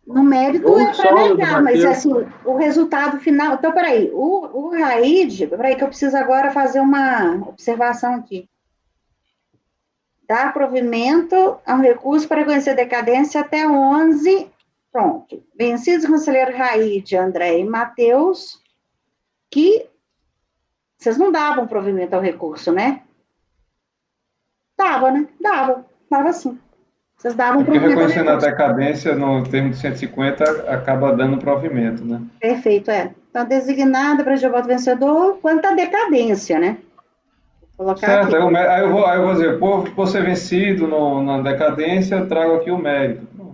No mérito Ou é para solo do negar, mas Matheus. assim, o resultado final. Então, peraí, o RAID, peraí, que eu preciso agora fazer uma observação aqui. Dar provimento a um recurso para conhecer a decadência até 11. Pronto. Vencidos conselheiro RAID, André e Matheus, que vocês não davam provimento ao recurso, né? Dava, né? Dava sim. Vocês davam É porque provimento ao reconhecendo a recurso. decadência no termo de 150 acaba dando provimento, né? Perfeito, é. Então, designada para Jeová do vencedor, quanto à decadência, né? Vou colocar aqui. Certo, aí eu vou dizer, por ser vencido na decadência, eu trago aqui o mérito. Pronto.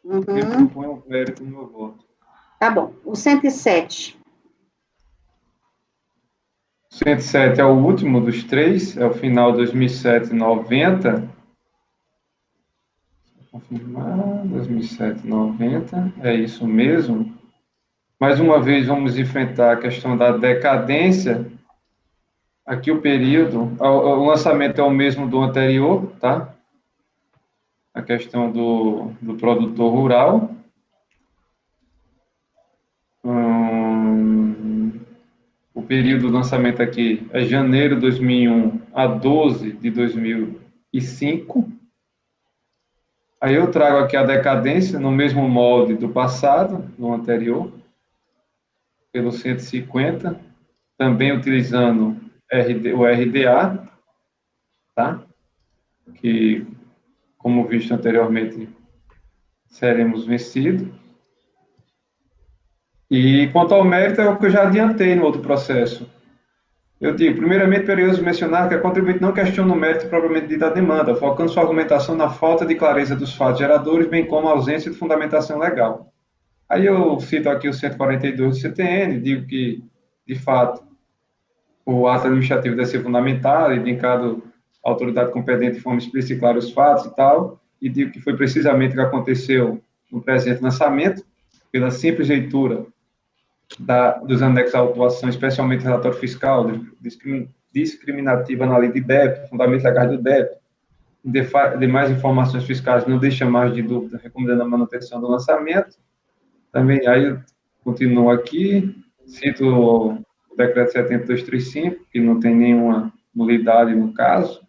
Eu Uhum. ponho o mérito no meu voto. Tá bom. O 107. 107 é o último dos três, é o final 2007-90. Confirmar, 2007-90, é isso mesmo. Mais uma vez, vamos enfrentar a questão da decadência. Aqui o período, o lançamento é o mesmo do anterior, tá? A questão do produtor rural. O período do lançamento aqui é janeiro de 2001 a 12 de 2005. Aí eu trago aqui a decadência no mesmo molde do passado, no anterior, pelo 150, também utilizando o RDA, tá? Que, como visto anteriormente, seremos vencidos. E quanto ao mérito, é o que eu já adiantei no outro processo. Eu digo, primeiramente, perigoso mencionar que a contribuinte não questiona o mérito propriamente dito da demanda, focando sua argumentação na falta de clareza dos fatos geradores, bem como a ausência de fundamentação legal. Aí eu cito aqui o 142 do CTN, digo que, de fato, o ato administrativo deve ser fundamentado, indicado a autoridade competente de forma explícita e clara os fatos e tal, e digo que foi precisamente o que aconteceu no presente lançamento, pela simples leitura dos anexos à autuação, especialmente relatório fiscal, discriminativa na lei de débito, fundamentos legais do débito, demais informações fiscais não deixa mais de dúvida, recomendando a manutenção do lançamento. Também, aí eu continuo aqui, cito o decreto 7235, que não tem nenhuma nulidade no caso,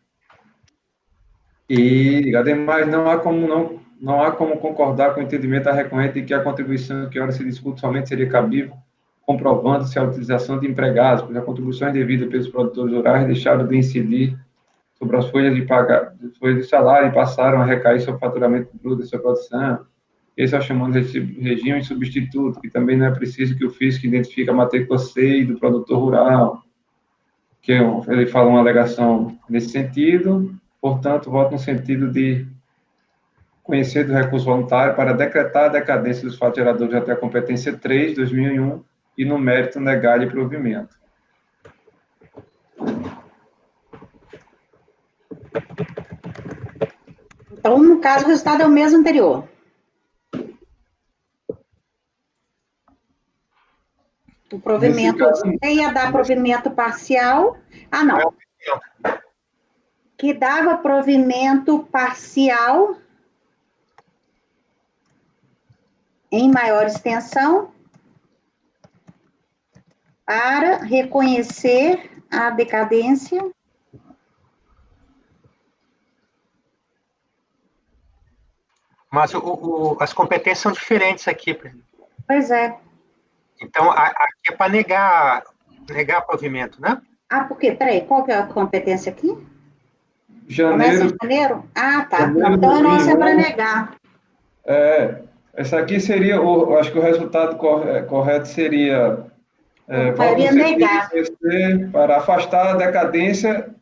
e, ademais, não há como concordar com o entendimento da recorrente de que a contribuição que ora se discute somente seria cabível, comprovando-se a utilização de empregados, pois as contribuições devidas pelos produtores rurais deixaram de incidir sobre as folhas de salário e passaram a recair sobre o faturamento bruto de sua produção. Esse é o chamado regime substituto, que também não é preciso que o fisco identifique a matrícula SEI do produtor rural, que ele fala uma alegação nesse sentido, portanto, voto no sentido de conhecer do recurso voluntário para decretar a decadência dos fatos geradores até a competência 3, de 2001, e no mérito negar-lhe provimento. Então, no caso, o resultado é o mesmo anterior. O Nesse provimento, caso, quem ia dar provimento parcial. Ah, não. Que dava provimento parcial em maior extensão para reconhecer a decadência. Mas as competências são diferentes aqui. Pois é. Então, aqui é para negar provimento, né? Ah, por quê? Peraí, qual que é a competência aqui? Começa em janeiro, janeiro? Ah, tá. Não, janeiro de então a nossa é para 2001, negar. essa aqui seria, eu acho que o resultado correto seria, A voto no maioria sentido de negar. conhecer para afastar a decadência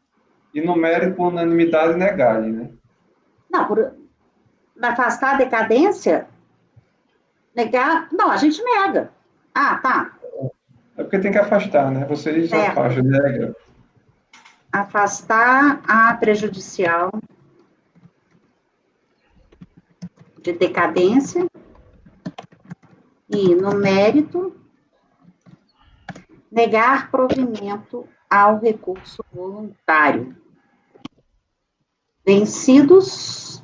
e no mérito por unanimidade negar-lhe, né? Não, por afastar a decadência, negar. Não, a gente nega. Ah, tá. É porque tem que afastar, né? Vocês Certo. afastam, nega. Afastar a prejudicial de decadência e, no mérito, negar provimento ao recurso voluntário. Vencidos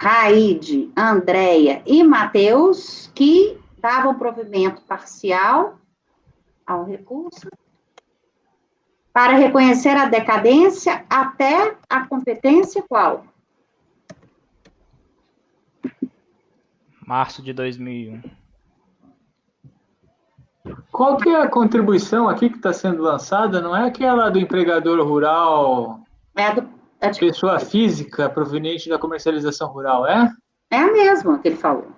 Raide, Andréia e Matheus, que davam provimento parcial ao recurso para reconhecer a decadência até a competência qual? Março de 2001. Qual que é a contribuição aqui que está sendo lançada? Não é aquela do empregador rural, pessoa física proveniente da comercialização rural, é? É a mesma que ele falou.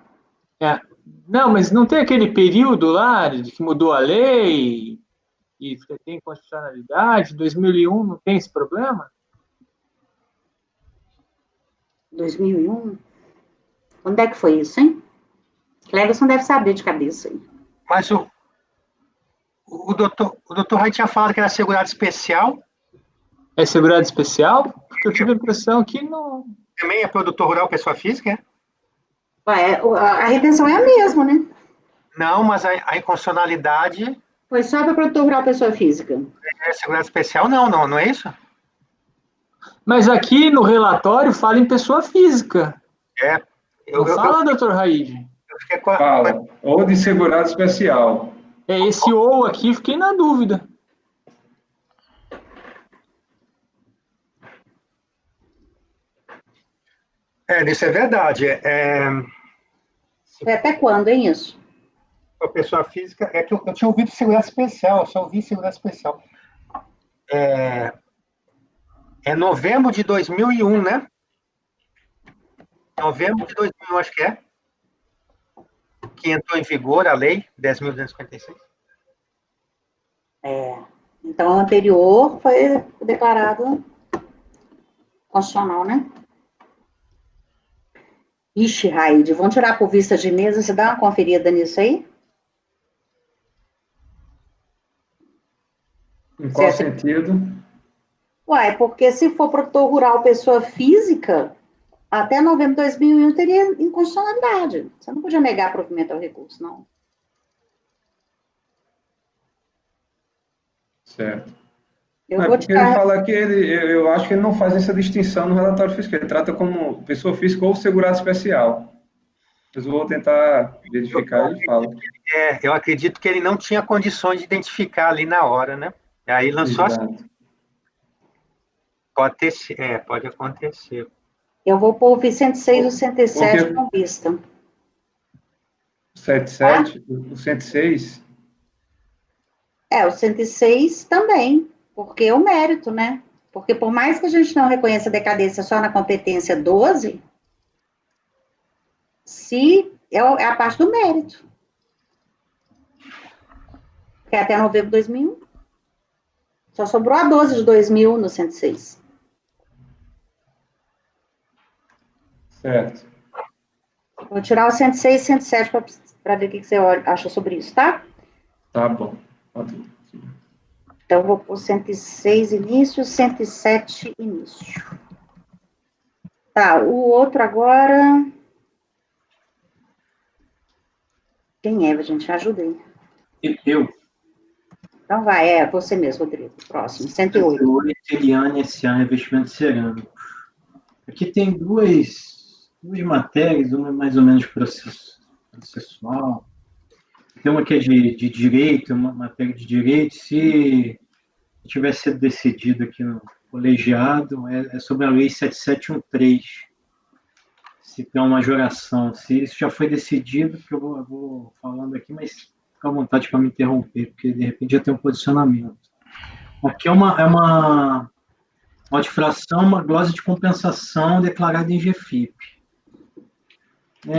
É. Não, mas não tem aquele período lá de que mudou a lei e tem constitucionalidade? 2001 não tem esse problema? 2001? Quando é que foi isso, hein? Cleverson deve saber de cabeça aí. Mas o doutor Rai tinha falado que era segurado especial. É segurado especial? Porque eu tive a impressão que não... Também é produtor rural, pessoa física, é? A retenção é a mesma, né? Não, mas a inconstitucionalidade... Foi só para produtor rural, pessoa física. É segurado especial? Não é isso? Mas aqui no relatório fala em pessoa física. É. Não fala, doutor Raide? Fala. Ou de segurado especial. É esse ou aqui, fiquei na dúvida. Isso é verdade. Foi até quando, hein, isso? A pessoa física, é que eu tinha ouvido segurança especial, eu só ouvi segurança especial. É novembro de 2001, né? Novembro de 2001, acho que é. Que entrou em vigor a lei 10.256. Então, o anterior foi declarado constitucional, né? Ixi, Raide, vamos tirar por vista de mesa, você dá uma conferida nisso aí? Em qual sentido? Uai, porque se for produtor rural pessoa física, até novembro de 2001 teria inconstitucionalidade. Você não podia negar provimento ao recurso, não. Certo. Eu Não, vou porque ele tirar... fala que eu acho que ele não faz essa distinção no relatório fiscal, ele trata como pessoa física ou segurado especial. Mas eu vou tentar verificar e falo. Eu acredito que ele não tinha condições de identificar ali na hora, né? Aí lançou assim. Pode acontecer. Eu vou pôr o 106 e o 107 com vista. O 77, o 106? O 106 também, porque é o mérito, né? Porque por mais que a gente não reconheça a decadência só na competência 12, se é a parte do mérito. Que é até novembro de 2001. Só sobrou a 12 de 2000 no 106. Certo. Vou tirar o 106 e 107 para ver o que você acha sobre isso, tá? Tá bom. Então, vou pôr 106 início, 107 início. Tá, o outro agora... Quem é, gente? Ajuda aí. Eu. Então vai, você mesmo, Rodrigo. Próximo, 108. 108, Eliane S.A. Investimentos Cerâmicos. Aqui tem duas matérias, uma mais ou menos processual. Tem uma que é de direito, uma matéria de direito. Se tivesse sido decidido aqui no colegiado, é sobre a Lei 7713. Se tem uma majoração. Se isso já foi decidido, porque eu vou falando aqui, mas fica à vontade para me interromper, porque de repente já tem um posicionamento. Aqui é uma difração, uma glose de compensação declarada em GFIP.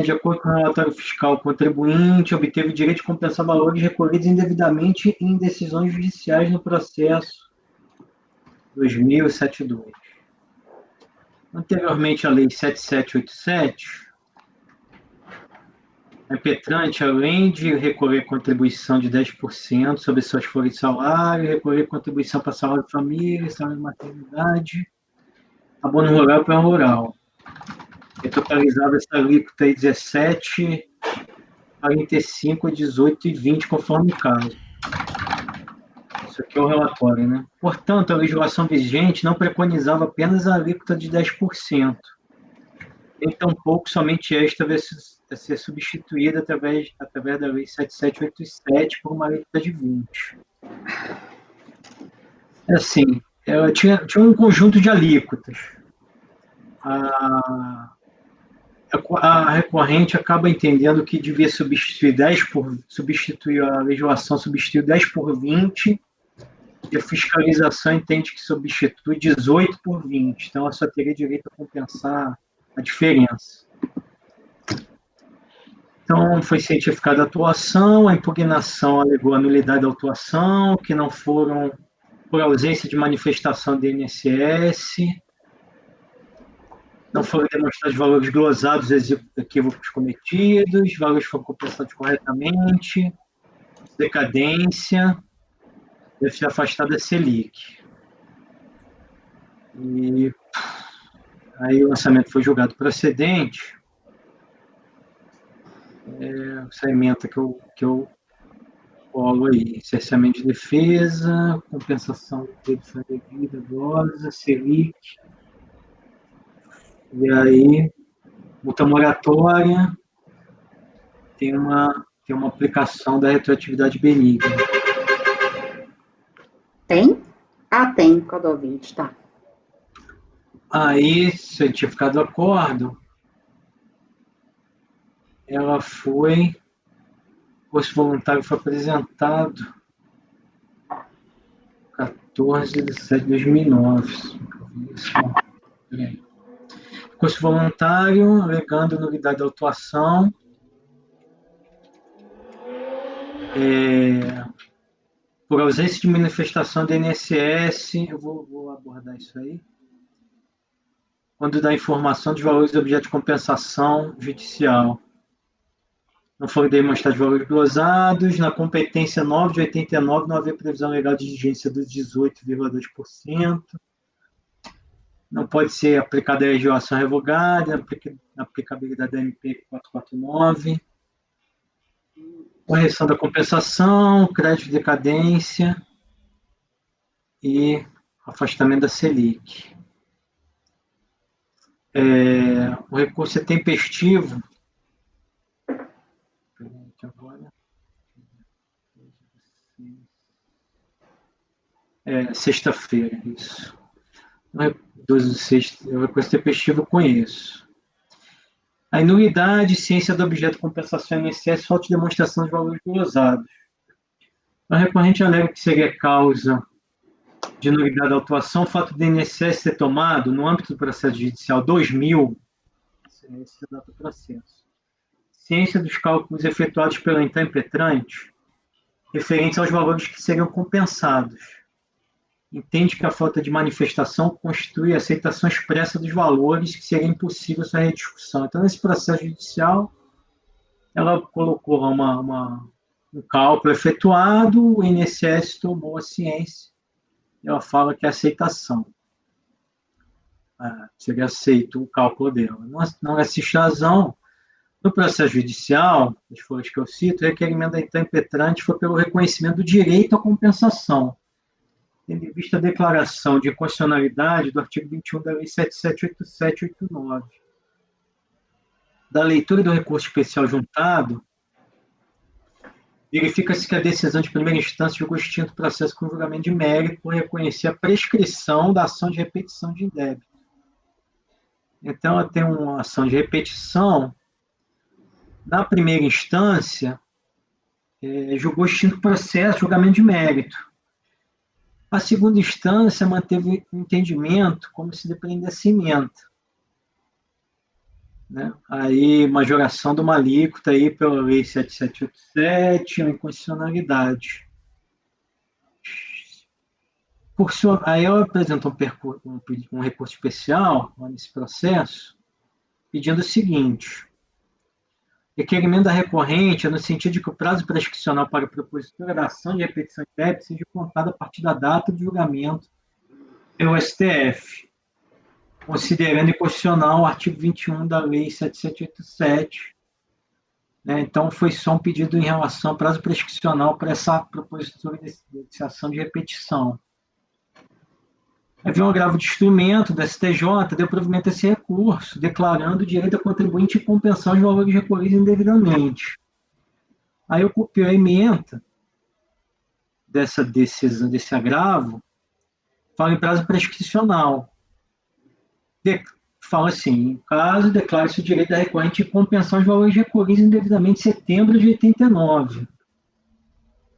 De acordo com o relatório fiscal, o contribuinte obteve o direito de compensar valores recolhidos indevidamente em decisões judiciais no processo 2072. Anteriormente, a Lei 7787, a impetrante, além de recolher contribuição de 10% sobre suas folhas de salário, recolher contribuição para salário de família, salário de maternidade, abono rural para rural. É totalizado essa alíquota aí 17, 45, 18 e 20, conforme o caso. Isso aqui é o relatório, né? Portanto, a legislação vigente não preconizava apenas a alíquota de 10%. nem tampouco somente esta vai ser substituída através da Lei 7787 por uma alíquota de 20. Assim, ela tinha um conjunto de alíquotas. A recorrente acaba entendendo que devia substituir a legislação, substituir 10 por 20, e a fiscalização entende que substitui 18 por 20, então ela só teria direito a compensar a diferença. Então, foi cientificada a atuação, a impugnação alegou a nulidade da atuação, que não foram por ausência de manifestação do INSS, não foram demonstrados valores glosados equívocos cometidos, valores foram compensados corretamente, decadência, deve ser afastada da Selic. E aí o lançamento foi julgado procedente. Essa emenda que eu colo aí, cerceamento de defesa, compensação de devida, glosa, Selic. E aí, multa moratória, tem uma aplicação da retroatividade benigna. Tem? Ah, tem, Codovinte, tá. Aí, certificado acordo, ela foi, o curso voluntário foi apresentado 14 de 7 de 2009. Curso voluntário, alegando nulidade da autuação, por ausência de manifestação do INSS, eu vou abordar isso aí, quando dá informação dos valores do objeto de compensação judicial. Não foram demonstrados valores glosados, na competência 9 de 89 não havia previsão legal de vigência dos 18,2%, não pode ser aplicada a legislação revogada, na aplicabilidade da MP 449, correção da compensação, crédito de decadência e afastamento da Selic. O recurso é tempestivo. Sexta-feira, isso. 12 de sexta, o recurso tempestivo eu conheço. A nulidade, ciência do objeto de compensação INSS, falta de demonstração de valores glosados. O recorrente alega que seria causa de nulidade da autuação o fato do INSS ter tomado, no âmbito do processo judicial 2000, esse é o dado do processo, ciência dos cálculos efetuados pela então impetrante, referentes aos valores que seriam compensados. Entende que a falta de manifestação constitui a aceitação expressa dos valores que seria impossível sua rediscussão. Então, nesse processo judicial, ela colocou um cálculo efetuado, o INSS tomou a ciência, e ela fala que é aceitação. Seria aceito o cálculo dela. Não existe razão. No processo judicial, as folhas que eu cito, o requerimento da então impetrante foi pelo reconhecimento do direito à compensação, tendo em vista a declaração de inconstitucionalidade do artigo 21 da Lei 7787/89. Da leitura do recurso especial juntado, verifica-se que a decisão de primeira instância julgou extinto o processo com julgamento de mérito por reconhecer a prescrição da ação de repetição de indébito. Então, ela tem uma ação de repetição. Na primeira instância, julgou extinto o processo, julgamento de mérito. A segunda instância manteve o entendimento como se dependesse cimento. Né? Aí, majoração de uma alíquota aí pela Lei 7787, uma inconstitucionalidade. Aí ela apresentou um recurso especial nesse processo, pedindo o seguinte: requerimento da recorrente é no sentido de que o prazo prescricional para a propositura da ação de repetição de débito seja contado a partir da data de julgamento pelo STF, considerando inconstitucional o artigo 21 da Lei 7787. Né? Então, foi só um pedido em relação ao prazo prescricional para essa propositura de ação de repetição. Havia um agravo de instrumento do STJ, deu provimento a esse recurso, declarando o direito do contribuinte em compensar os valores recolhidos indevidamente. Aí eu copiei a ementa dessa decisão, desse agravo, fala em prazo prescricional. Fala assim, em caso, declara-se o direito da recorrente em compensar os valores recolhidos indevidamente em setembro de 89.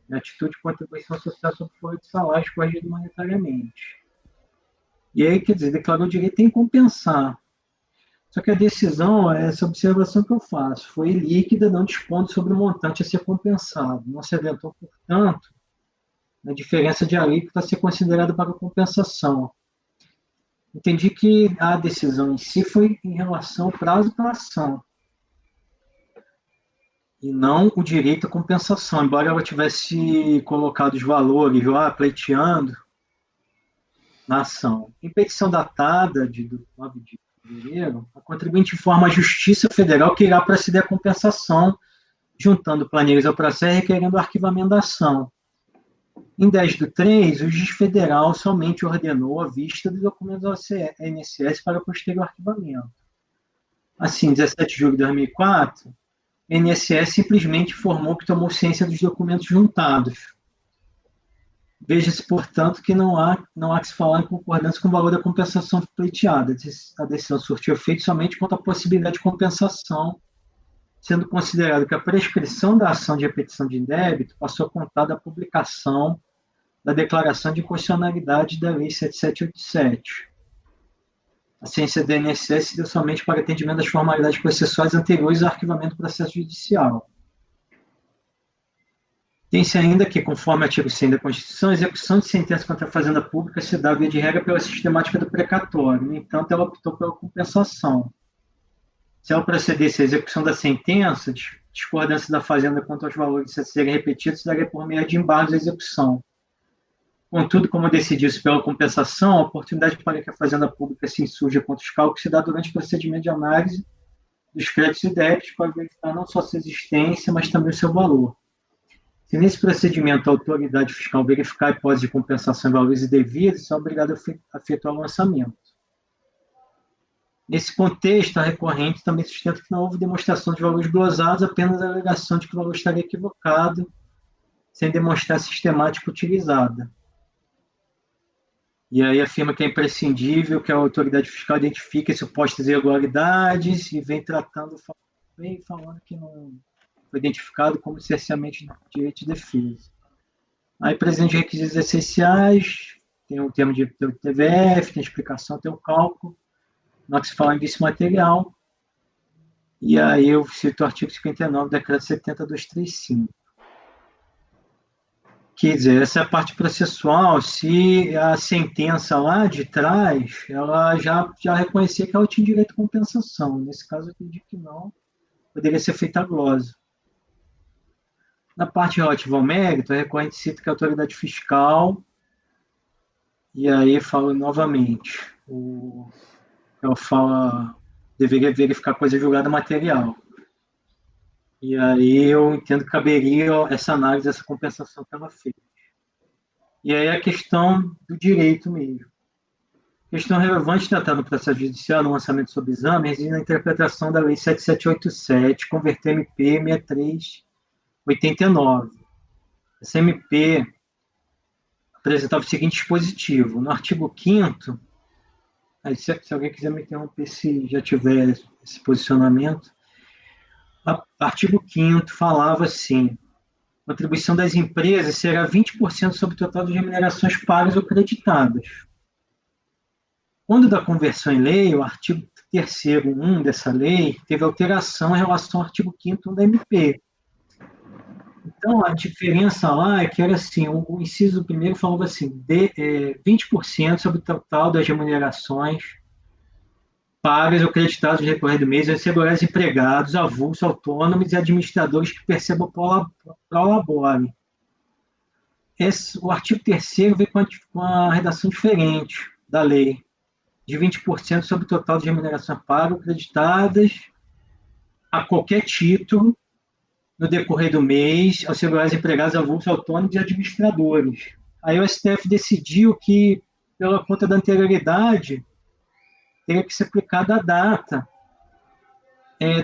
Na atitude de contribuição social sobre folha de salário corrigido monetariamente. E aí, quer dizer, declarou o direito em compensar. Só que a decisão, essa observação que eu faço, foi líquida, não dispondo sobre o montante a ser compensado. Não se aventou, portanto, na diferença de alíquota a ser considerada para compensação. Entendi que a decisão em si foi em relação ao prazo para a ação, e não o direito à compensação, embora ela tivesse colocado os valores lá, pleiteando, na ação. Em petição datada de 9 de fevereiro, a contribuinte informa à Justiça Federal que irá proceder à compensação, juntando planilhas ao processo e requerendo o arquivamento da ação. Em 10/3, o juiz federal somente ordenou a vista dos documentos ao INSS para posterior arquivamento. Assim, 17 de julho de 2004, o INSS simplesmente informou que tomou ciência dos documentos juntados. Veja-se, portanto, que não há que se falar em concordância com o valor da compensação pleiteada. A decisão surtiu efeito somente quanto à possibilidade de compensação, sendo considerado que a prescrição da ação de repetição de indébito passou a contar da publicação da declaração de inconstitucionalidade da Lei 7787. A ciência do INSS deu somente para atendimento das formalidades processuais anteriores ao arquivamento do processo judicial. Tem-se ainda que, conforme o artigo 100 da Constituição, a execução de sentença contra a Fazenda Pública se dá, via de regra, pela sistemática do precatório. No entanto, ela optou pela compensação. Se ela procedesse à execução da sentença, discordância da Fazenda quanto aos valores a serem repetidos, se daria por meio de embargos à execução. Contudo, como decidiu-se pela compensação, a oportunidade para que a Fazenda Pública se insurja contra os cálculos se dá durante o procedimento de análise dos créditos e débitos para verificar não só sua existência, mas também o seu valor. Se nesse procedimento a autoridade fiscal verificar a hipótese de compensação em valores indevidos, é obrigada a efetuar o lançamento. Nesse contexto, a recorrente também sustenta que não houve demonstração de valores glosados, apenas a alegação de que o valor estaria equivocado, sem demonstrar sistemática utilizada. E aí afirma que é imprescindível que a autoridade fiscal identifique supostas irregularidades e vem falando que não foi identificado como cerceamento de direito de defesa. Aí, presente de requisitos essenciais, tem o termo de TVF, tem a explicação, tem o cálculo, não que se fala em vício material, e aí eu cito o artigo 59 do decreto 70.235. Quer dizer, essa é a parte processual, se a sentença lá de trás, ela já reconhecia que ela tinha direito à compensação. Nesse caso, eu entendi que não, poderia ser feita a glosa. Na parte relativa ao mérito, a recorrente cita que a autoridade fiscal, e aí falo novamente, ela fala, deveria verificar coisa julgada material. E aí eu entendo que caberia essa análise, essa compensação que ela fez. E aí a questão do direito mesmo. Questão relevante tratada no processo judicial, no lançamento sob exame, reside na interpretação da Lei 7787, converter MP 6389. Essa MP apresentava o seguinte dispositivo. No artigo 5º, se alguém quiser me interromper se já tiver esse posicionamento, artigo 5º falava assim: a contribuição das empresas será 20% sobre o total de remunerações pagas ou creditadas. Quando da conversão em lei, o artigo 3º, dessa lei, teve alteração em relação ao artigo 5º da MP. Então, a diferença lá é que era assim, o inciso primeiro falava assim, 20% sobre o total das remunerações pagas ou creditadas no decorrer do mês, receberás empregados, avulsos, autônomos e administradores que percebam pro labore. O artigo 3º veio com a redação diferente da lei, de 20% sobre o total de remunerações pagas ou creditadas a qualquer título no decorrer do mês, assegurados empregados, avulsos, autônomos e administradores. Aí o STF decidiu que pela conta da anterioridade, teria que ser aplicada a data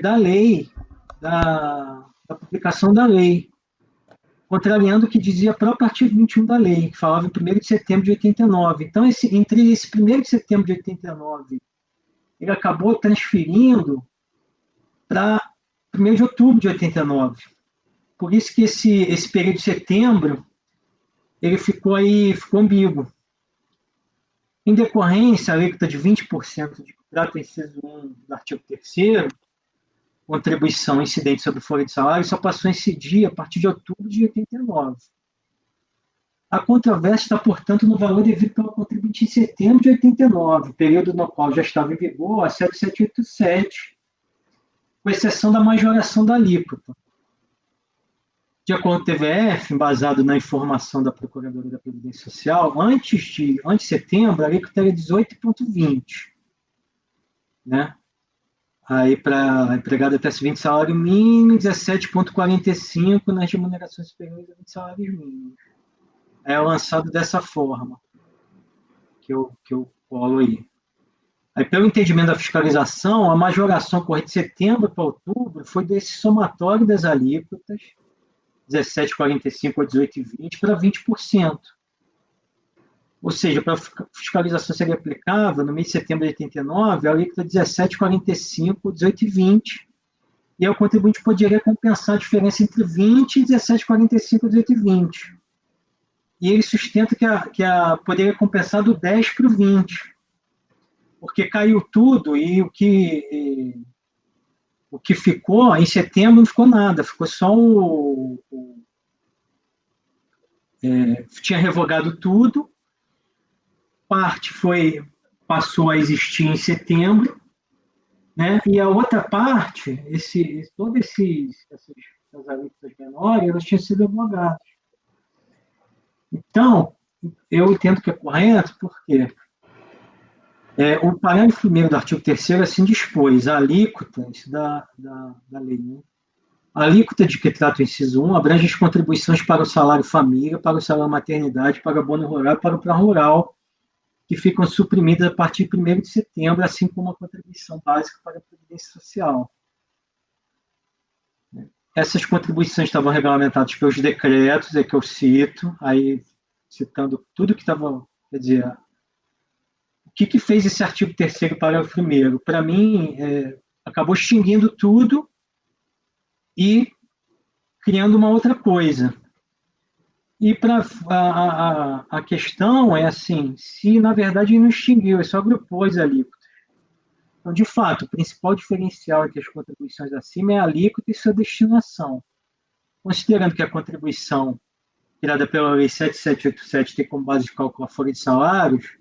da lei, da publicação da lei, contrariando o que dizia o próprio artigo 21 da lei, que falava em 1º de setembro de 89. Então, entre esse 1º de setembro de 89, ele acabou transferindo para 1º de outubro de 89. Por isso que esse período de setembro, ele ficou ambíguo. Em decorrência, a alíquota de 20% de contrato inciso 1 do artigo 3º, contribuição incidente sobre folha de salário, só passou a incidir a partir de outubro de 89. A controvérsia está, portanto, no valor devido pelo contribuinte em setembro de 89, período no qual já estava em vigor a 7787, com exceção da majoração da alíquota. De acordo com o TVF, embasado na informação da Procuradoria da Previdência Social, antes de setembro, a alíquota era 18,20. Né? Aí, para empregado até 20 salário mínimo, 17,45 nas remunerações superiores a 20 salários mínimos. É lançado dessa forma, que eu colo aí. Aí, pelo entendimento da fiscalização, a majoração ocorrida de setembro para outubro foi desse somatório das alíquotas, 17,45 ou 18,20 para 20%. Ou seja, para a fiscalização ser aplicável, no mês de setembro de 89, a alíquota 17,45 ou 18,20, e aí o contribuinte poderia compensar a diferença entre 20 e 17,45 ou 18,20. E ele sustenta que poderia compensar do 10 para o 20, porque caiu tudo e o que ficou, em setembro não ficou nada, ficou só tinha revogado tudo, parte passou a existir em setembro, né? E a outra parte, todas essas alíquotas menores, elas tinham sido revogadas. Então, eu entendo que é correto, porque o parágrafo 1º do artigo 3º assim dispôs a alíquota da lei, né? A alíquota de que trata o inciso 1 abrange as contribuições para o salário família, para o salário maternidade, para o abono rural e para o plano rural, que ficam suprimidas a partir de 1º de setembro, assim como a contribuição básica para a Previdência Social. Essas contribuições estavam regulamentadas pelos decretos, que eu cito, aí citando tudo que estava, quer dizer, o que fez esse artigo 3º parágrafo 1º? Para mim, acabou extinguindo tudo e criando uma outra coisa. E a questão é assim, se na verdade não extinguiu, só agrupou as alíquotas. Então, de fato, o principal diferencial entre as contribuições acima é a alíquota e sua destinação. Considerando que a contribuição criada pela Lei 7787 tem como base de cálculo a folha de salários,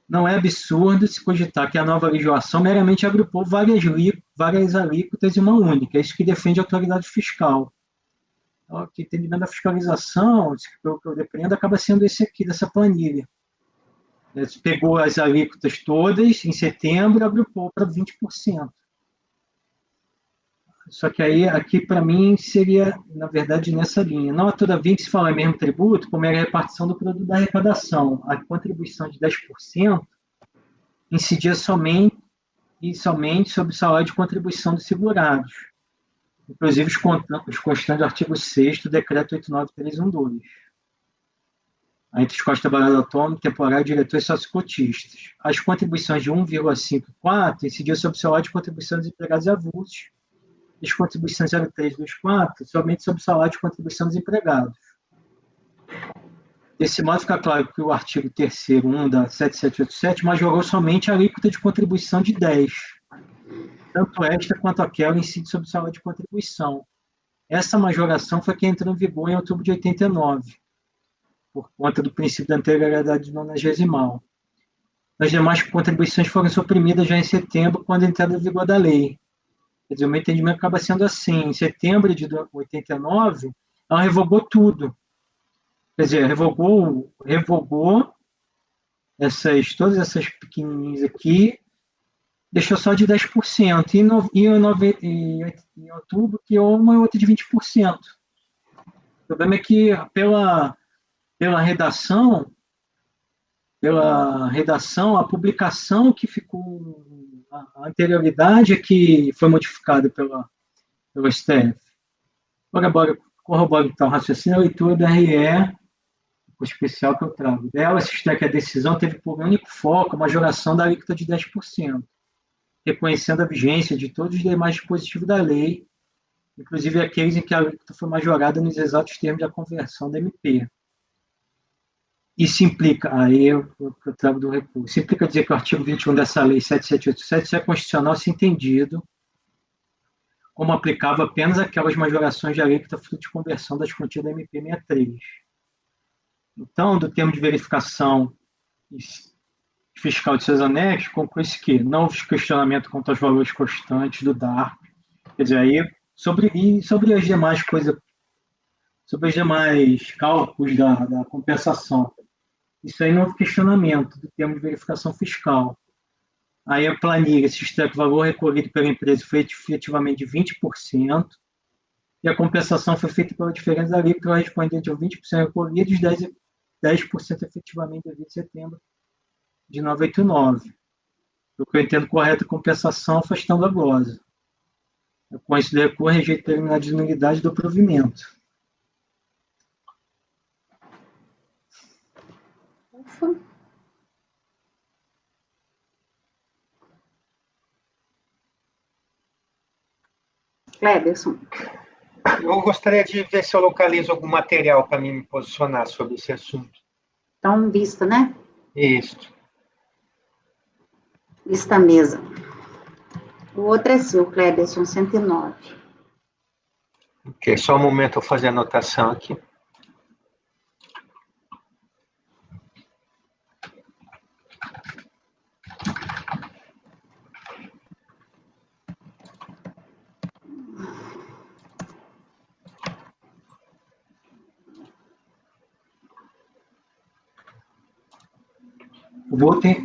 não é absurdo se cogitar que a nova legislação meramente agrupou várias alíquotas em uma única. É isso que defende a autoridade fiscal. O entendimento da fiscalização, pelo que eu depreendo, acaba sendo esse aqui, dessa planilha. Pegou as alíquotas todas em setembro e agrupou para 20%. Só que aí, aqui, para mim, seria, na verdade, nessa linha. Não a toda vez que se fala em mesmo tributo, como era a repartição do produto da arrecadação. A contribuição de 10% incidia somente sobre o salário de contribuição dos segurados. Inclusive os constantes do artigo 6º do Decreto 89312. Entre os costos de trabalhador autônomo, temporário, diretor e sócio-cotistas. As contribuições de 1,54 incidiam sobre o salário de contribuição dos empregados avulsos. E as contribuições 0,324 somente sobre o salário de contribuição dos empregados. Desse modo, fica claro que o artigo 3º 1 da 7787 majorou somente a alíquota de contribuição de 10%. Tanto esta quanto aquela incide sobre o salário de contribuição. Essa majoração foi que entrou em vigor em outubro de 89, por conta do princípio da anterioridade nonagesimal. As demais contribuições foram suprimidas já em setembro, quando a entrada em vigor da lei. Quer dizer, o meu entendimento acaba sendo assim. Em setembro de 89, ela revogou tudo. Quer dizer, revogou todas essas pequenininhas aqui, deixou só de 10%, em outubro criou uma outra de 20%. O problema é que, pela redação, pela redação, a publicação que ficou, a anterioridade é que foi modificada pelo STF. Corrobora então o raciocínio, a leitura da RE, o especial que eu trago. Dela, se que a decisão teve por único foco a majoração da alíquota de 10%, reconhecendo a vigência de todos os demais dispositivos da lei, inclusive aqueles em que a alíquota foi majorada nos exatos termos da conversão da MP. Isso implica, aí eu trago do recurso, isso implica dizer que o artigo 21 dessa lei 7787 só é constitucional se entendido como aplicável apenas aquelas majorações de alíquota fruto de conversão das quantias da MP 63. Então, do termo de verificação fiscal de seus anexos, conclui-se que não houve questionamento quanto aos valores constantes do DARP. Quer dizer, aí, sobre as demais coisas, sobre os demais cálculos da compensação, isso aí não houve questionamento do termo de verificação fiscal. Aí a planilha, se o valor recolhido pela empresa foi efetivamente de 20%, e a compensação foi feita pela diferença da alíquota correspondente aos 20% recolhidos e 10% efetivamente devido a setembro de 989. O que eu entendo correto, a compensação afastando a glosa. Com isso, recorre rejeito preliminar de nulidade do provimento. Ufa. Cleberson. Eu gostaria de ver se eu localizo algum material para me posicionar sobre esse assunto. Então, vista, né? Isso. Vista mesa. O outro é seu, Cleberson, 109. Ok, só um momento eu vou fazer a anotação aqui.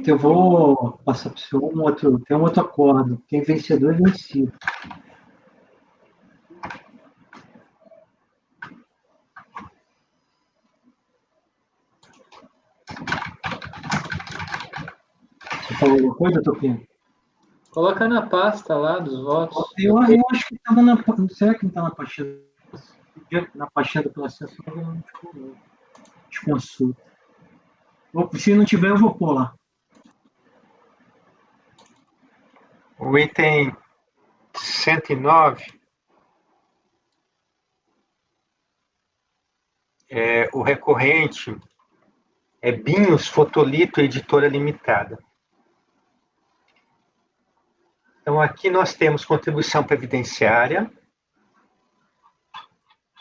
Eu vou passar para o senhor tem um outro acordo. Tem vencedor e vencido. Você falou alguma coisa, Topinho? Coloca na pasta lá dos votos. Eu acho que estava na... Será que não está na pastinha? Na pastinha do processo, não ficou de consulta. Se não tiver, eu vou pôr lá. O item 109 o recorrente é Binhos Fotolito Editora Limitada. Então, aqui nós temos contribuição previdenciária,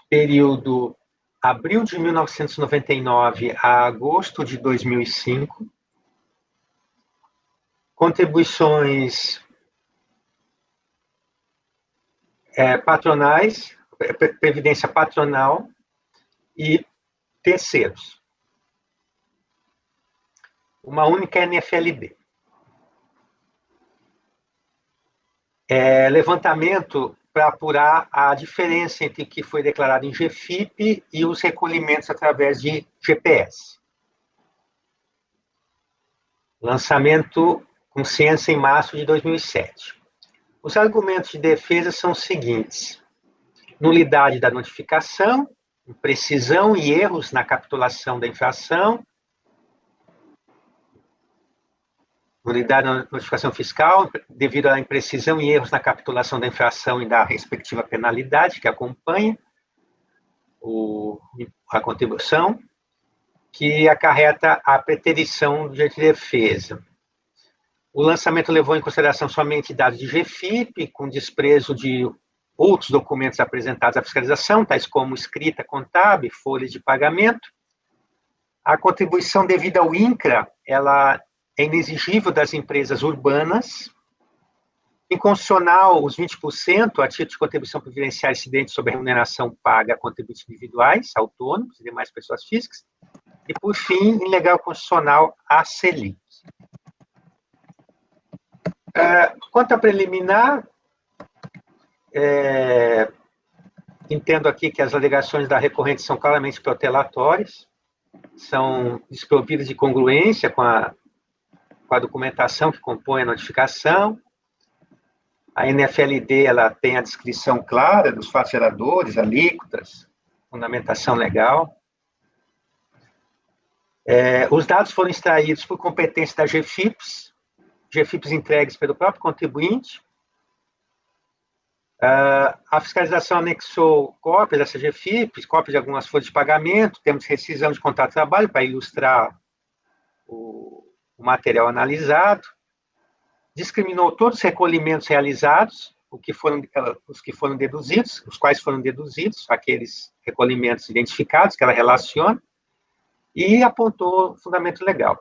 período abril de 1999 a agosto de 2005, contribuições patronais, previdência patronal e terceiros. Uma única NFLD. Levantamento para apurar a diferença entre o que foi declarado em GFIP e os recolhimentos através de GPS. Lançamento com ciência em março de 2007. Os argumentos de defesa são os seguintes: nulidade da notificação, imprecisão e erros na capitulação da infração, nulidade da notificação fiscal, devido à imprecisão e erros na capitulação da infração e da respectiva penalidade que acompanha a contribuição, que acarreta a preterição do direito de defesa. O lançamento levou em consideração somente dados de GFIP, com desprezo de outros documentos apresentados à fiscalização, tais como escrita contábil, folhas de pagamento. A contribuição devida ao INCRA, ela é inexigível das empresas urbanas. Inconstitucional, os 20% a título de contribuição previdenciária incidente sobre a remuneração paga a contribuintes individuais, autônomos e demais pessoas físicas. E, por fim, ilegal constitucional a Selic. Quanto a preliminar, entendo aqui que as alegações da recorrente são claramente protelatórias. são desprovidas de congruência com a documentação que compõe a notificação. A NFLD ela tem a descrição clara dos fatos geradores, alíquotas, fundamentação legal. Os dados foram extraídos por competência da GFIPS entregues pelo próprio contribuinte. A fiscalização anexou cópias dessa GFIPS, cópias de algumas folhas de pagamento, temos rescisão de contrato de trabalho para ilustrar o material analisado, discriminou todos os recolhimentos realizados, os quais foram deduzidos, aqueles recolhimentos identificados que ela relaciona, e apontou o fundamento legal.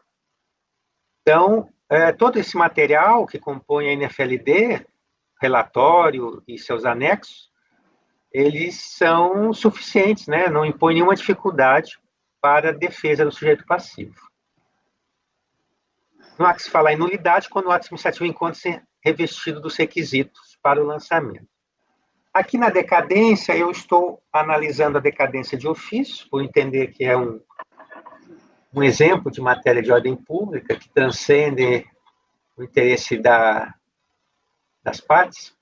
Então, todo esse material que compõe a NFLD, relatório e seus anexos, eles são suficientes, né? Não impõem nenhuma dificuldade para a defesa do sujeito passivo. Não há que se falar em nulidade quando o ato administrativo encontra-se revestido dos requisitos para o lançamento. Aqui na decadência, eu estou analisando a decadência de ofício, por entender que é um exemplo de matéria de ordem pública que transcende o interesse das partes.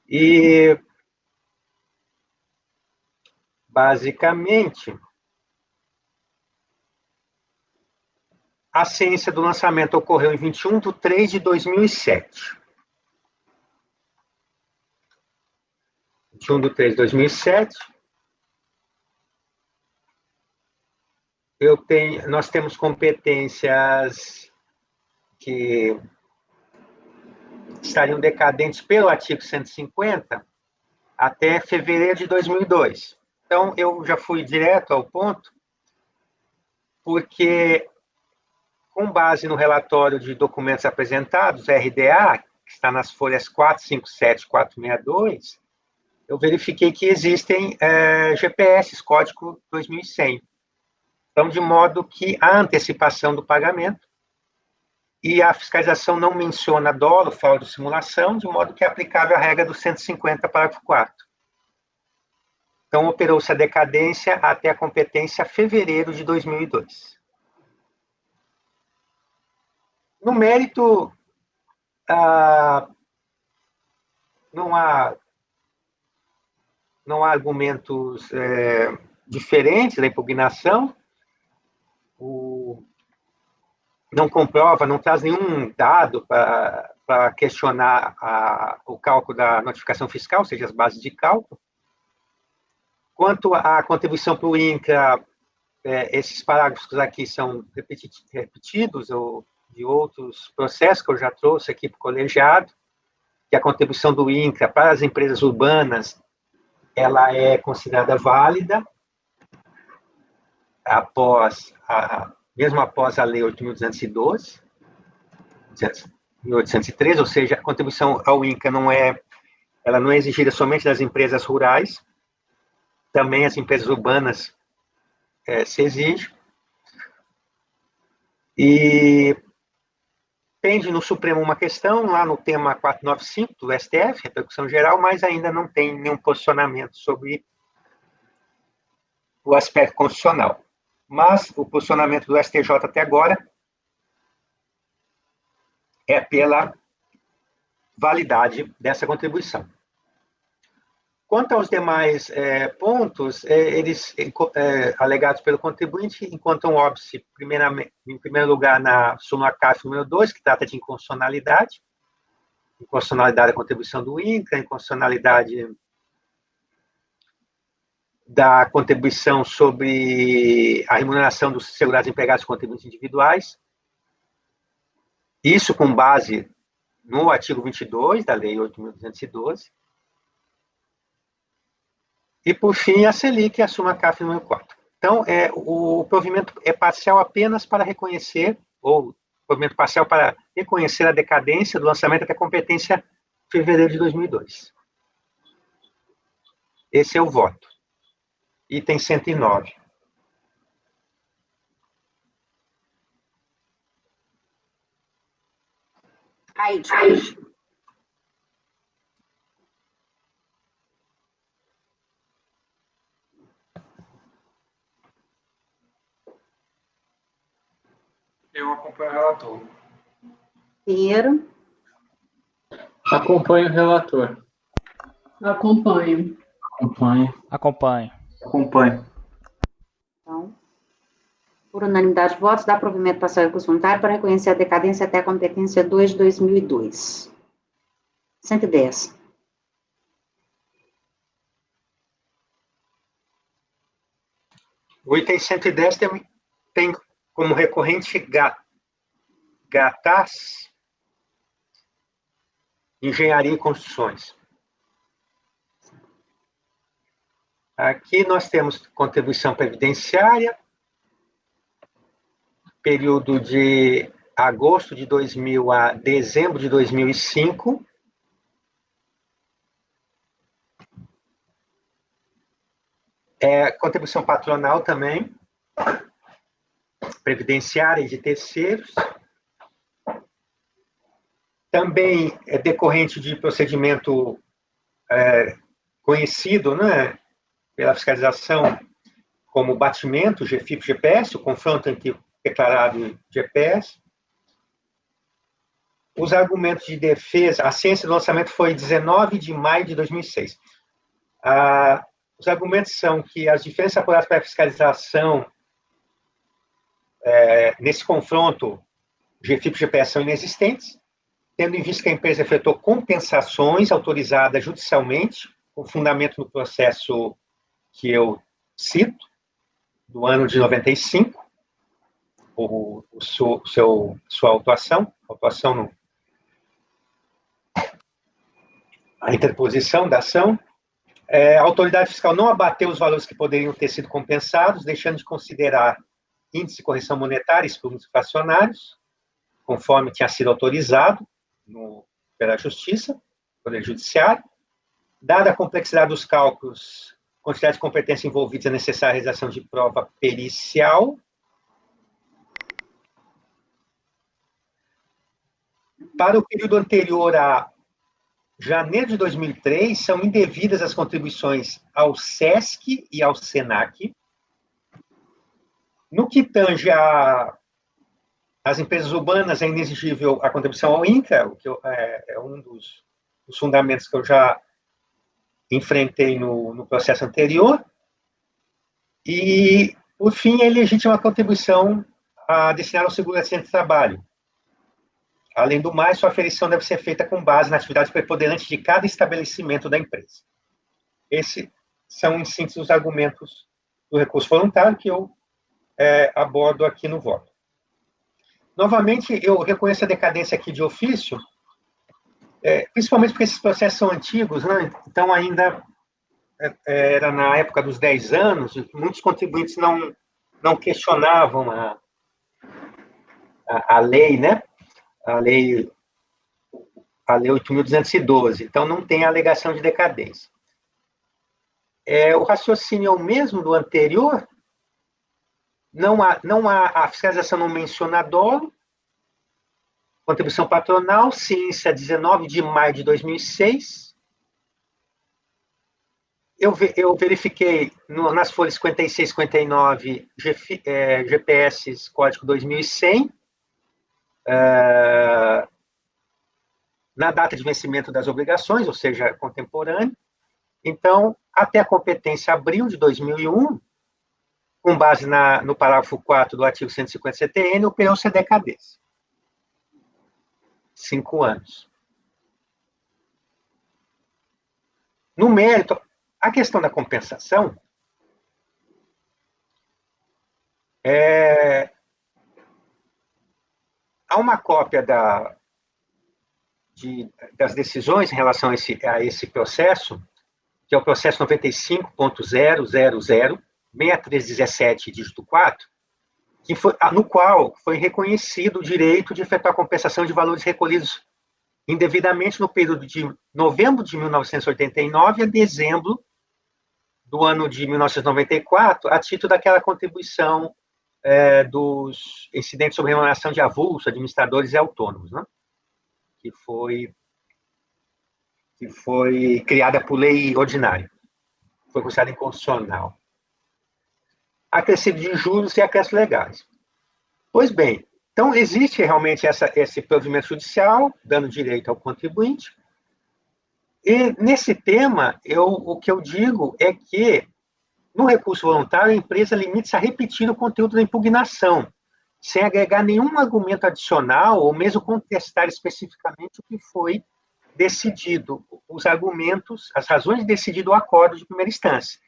E, basicamente, a ciência do lançamento ocorreu em 21/3/2007. 21/3/2007. Nós temos competências que estariam decadentes pelo artigo 150 até fevereiro de 2002. Então, eu já fui direto ao ponto, porque, com base no relatório de documentos apresentados, RDA, que está nas folhas 457 e 462, eu verifiquei que existem GPS, código 2100. Então, de modo que a antecipação do pagamento e a fiscalização não menciona dolo, fraude ou simulação, de modo que é aplicável a regra do 150, parágrafo 4º. Então, operou-se a decadência até a competência fevereiro de 2002. No mérito, não há argumentos diferentes da impugnação. Não comprova, não traz nenhum dado para questionar o cálculo da notificação fiscal, ou seja, as bases de cálculo. Quanto à contribuição para o INCRA, esses parágrafos aqui são repetidos ou de outros processos que eu já trouxe aqui para o colegiado, que a contribuição do INCRA para as empresas urbanas ela é considerada válida mesmo após a Lei 8.212, 1813, ou seja, a contribuição ao INCRA ela não é exigida somente das empresas rurais, também as empresas urbanas se exige. E pende no Supremo uma questão, lá no tema 495 do STF, repercussão geral, mas ainda não tem nenhum posicionamento sobre o aspecto constitucional. Mas o posicionamento do STJ até agora é pela validade dessa contribuição. Quanto aos demais pontos, eles alegados pelo contribuinte encontram óbice, em primeiro lugar, na súmula CAF número 2, que trata de inconstitucionalidade da contribuição do INCRA, inconstitucionalidade da contribuição sobre a remuneração dos segurados empregados e contribuintes individuais, isso com base no artigo 22 da Lei 8.212, e, por fim, a Selic e a súmula CAF número 4. Então, o provimento é parcial apenas para reconhecer, ou provimento parcial para reconhecer a decadência do lançamento até competência fevereiro de 2002. Esse é o voto. Item 109. Eu acompanho o relator. Pinheiro? Acompanho o relator. Acompanho. Acompanho. Então, por unanimidade de votos, dá provimento para o recurso voluntário para reconhecer a decadência até a competência 2 de 2002. 110. O item 110 tem como recorrente GATAS, Engenharia e Construções. Aqui nós temos contribuição previdenciária, período de agosto de 2000 a dezembro de 2005. Contribuição patronal também, previdenciária e de terceiros. Também é decorrente de procedimento conhecido, né, pela fiscalização como batimento, GFIP-GPS, o confronto entre o declarado e GPS. Os argumentos de defesa, a ciência do lançamento foi 19 de maio de 2006. Os argumentos são que as diferenças apuradas para a fiscalização nesse confronto GFIP-GPS são inexistentes, tendo em vista que a empresa efetuou compensações autorizadas judicialmente, com fundamento no processo que eu cito, do ano de 95, sua autuação a interposição da ação. A autoridade fiscal não abateu os valores que poderiam ter sido compensados, deixando de considerar índice de correção monetária e excluídos fracionários, conforme tinha sido autorizado pela Justiça, Poder Judiciário. Dada a complexidade dos cálculos, quantidade de competência envolvida, é necessária a realização de prova pericial. Para o período anterior a janeiro de 2003, são indevidas as contribuições ao SESC e ao SENAC. No que tange às empresas urbanas, é inexigível a contribuição ao INCRA, o que é um dos fundamentos que eu já enfrentei no processo anterior. E, por fim, é legítima a contribuição destinada ao seguro-acidente de trabalho. Além do mais, sua aferição deve ser feita com base na atividade preponderante de cada estabelecimento da empresa. Esses são, em síntese, os argumentos do recurso voluntário que eu abordo aqui no voto. Novamente, eu reconheço a decadência aqui de ofício, principalmente porque esses processos são antigos, né? Então ainda era na época dos 10 anos, e muitos contribuintes não questionavam a lei, né? A lei 8.212, então não tem alegação de decadência. O raciocínio é o mesmo do anterior, a fiscalização não menciona dolo, contribuição patronal, ciência 19 de maio de 2006. Eu verifiquei nas folhas 56 e 59, GPS código 2100, na data de vencimento das obrigações, ou seja, contemporâneo. Então, até a competência abril de 2001, com base no parágrafo 4 do artigo 150 CTN, operou-se a decadência. 5 anos. No mérito, a questão da compensação há uma cópia das decisões em relação a esse processo, que é o processo 95.0006317, dígito 4, no qual foi reconhecido o direito de efetuar a compensação de valores recolhidos indevidamente no período de novembro de 1989 a dezembro do ano de 1994, a título daquela contribuição dos incidentes sobre remuneração de avulso, administradores e autônomos, né? que foi criada por lei ordinária, foi considerada inconstitucional. Acrescido de juros e acréscimos legais. Pois bem, Então, existe realmente esse provimento judicial, dando direito ao contribuinte. E, nesse tema, o que eu digo é que, no recurso voluntário, a empresa limita-se a repetir o conteúdo da impugnação, sem agregar nenhum argumento adicional, ou mesmo contestar especificamente o que foi decidido, os argumentos, as razões de decidido o acordo de primeira instância.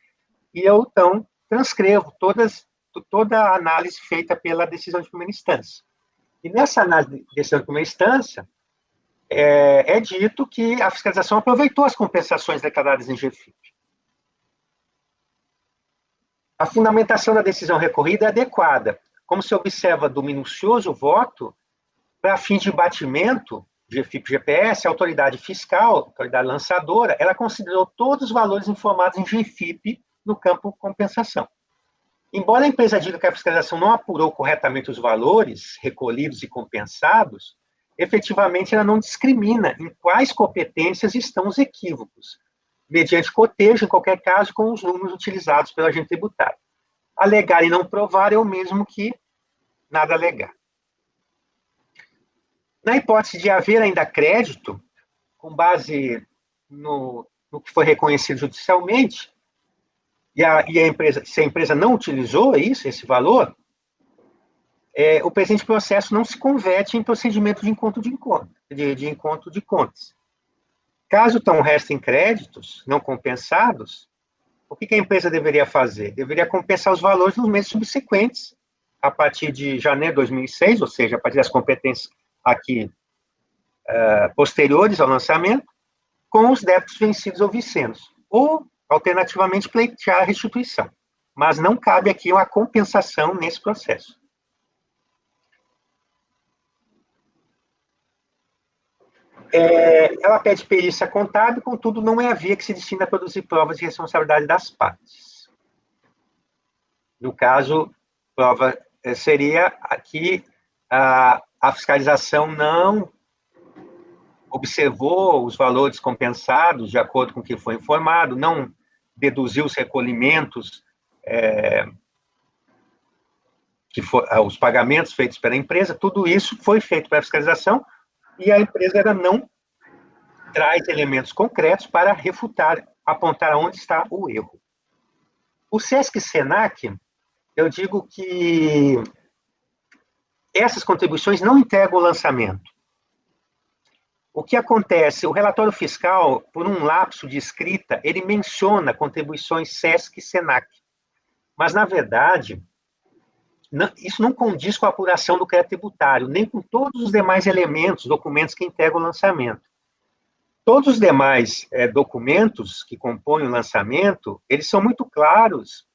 E eu, então, transcrevo toda a análise feita pela decisão de primeira instância. E nessa análise de decisão de primeira instância, é dito que a fiscalização aproveitou as compensações declaradas em GFIP. A fundamentação da decisão recorrida é adequada, como se observa do minucioso voto, para fins de batimento, GFIP-GPS, a autoridade fiscal, a autoridade lançadora, ela considerou todos os valores informados em GFIP no campo compensação. Embora a empresa diga que a fiscalização não apurou corretamente os valores recolhidos e compensados, efetivamente ela não discrimina em quais competências estão os equívocos, mediante cotejo, em qualquer caso, com os números utilizados pelo agente tributário. Alegar e não provar é o mesmo que nada alegar. Na hipótese de haver ainda crédito, com base no que foi reconhecido judicialmente, e a empresa, se a empresa não utilizou esse valor, o presente processo não se converte em procedimento de encontro de contas. Caso então restem créditos não compensados, o que a empresa deveria fazer? Deveria compensar os valores nos meses subsequentes, a partir de janeiro de 2006, ou seja, a partir das competências aqui posteriores ao lançamento, com os débitos vencidos ou vicendos, ou, alternativamente, pleitear a restituição. Mas não cabe aqui uma compensação nesse processo. Ela pede perícia contábil, contudo, não é a via que se destina a produzir provas de responsabilidade das partes. No caso, prova seria aqui a fiscalização não observou os valores compensados de acordo com o que foi informado, não deduziu os recolhimentos, os pagamentos feitos pela empresa, tudo isso foi feito pela fiscalização e a empresa não traz elementos concretos para refutar, apontar onde está o erro. O SESC-SENAC, eu digo que essas contribuições não integram o lançamento. O que acontece? O relatório fiscal, por um lapso de escrita, ele menciona contribuições SESC e SENAC. Mas, na verdade, isso não condiz com a apuração do crédito tributário, nem com todos os demais elementos, documentos que integram o lançamento. Todos os demais documentos que compõem o lançamento, eles são muito claros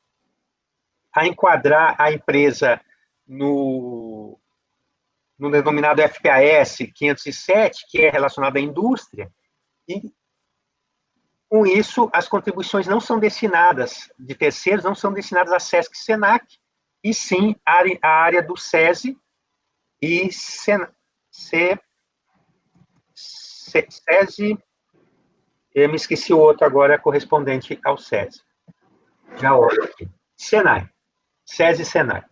a enquadrar a empresa no denominado FPAS 507, que é relacionado à indústria, e, com isso, as contribuições não são destinadas, de terceiros, não são destinadas a SESC e SENAC, e sim a área do SESI e SESI, eu me esqueci o outro agora, correspondente ao SESI. Já olho aqui. SENAI, SESI e SENAI.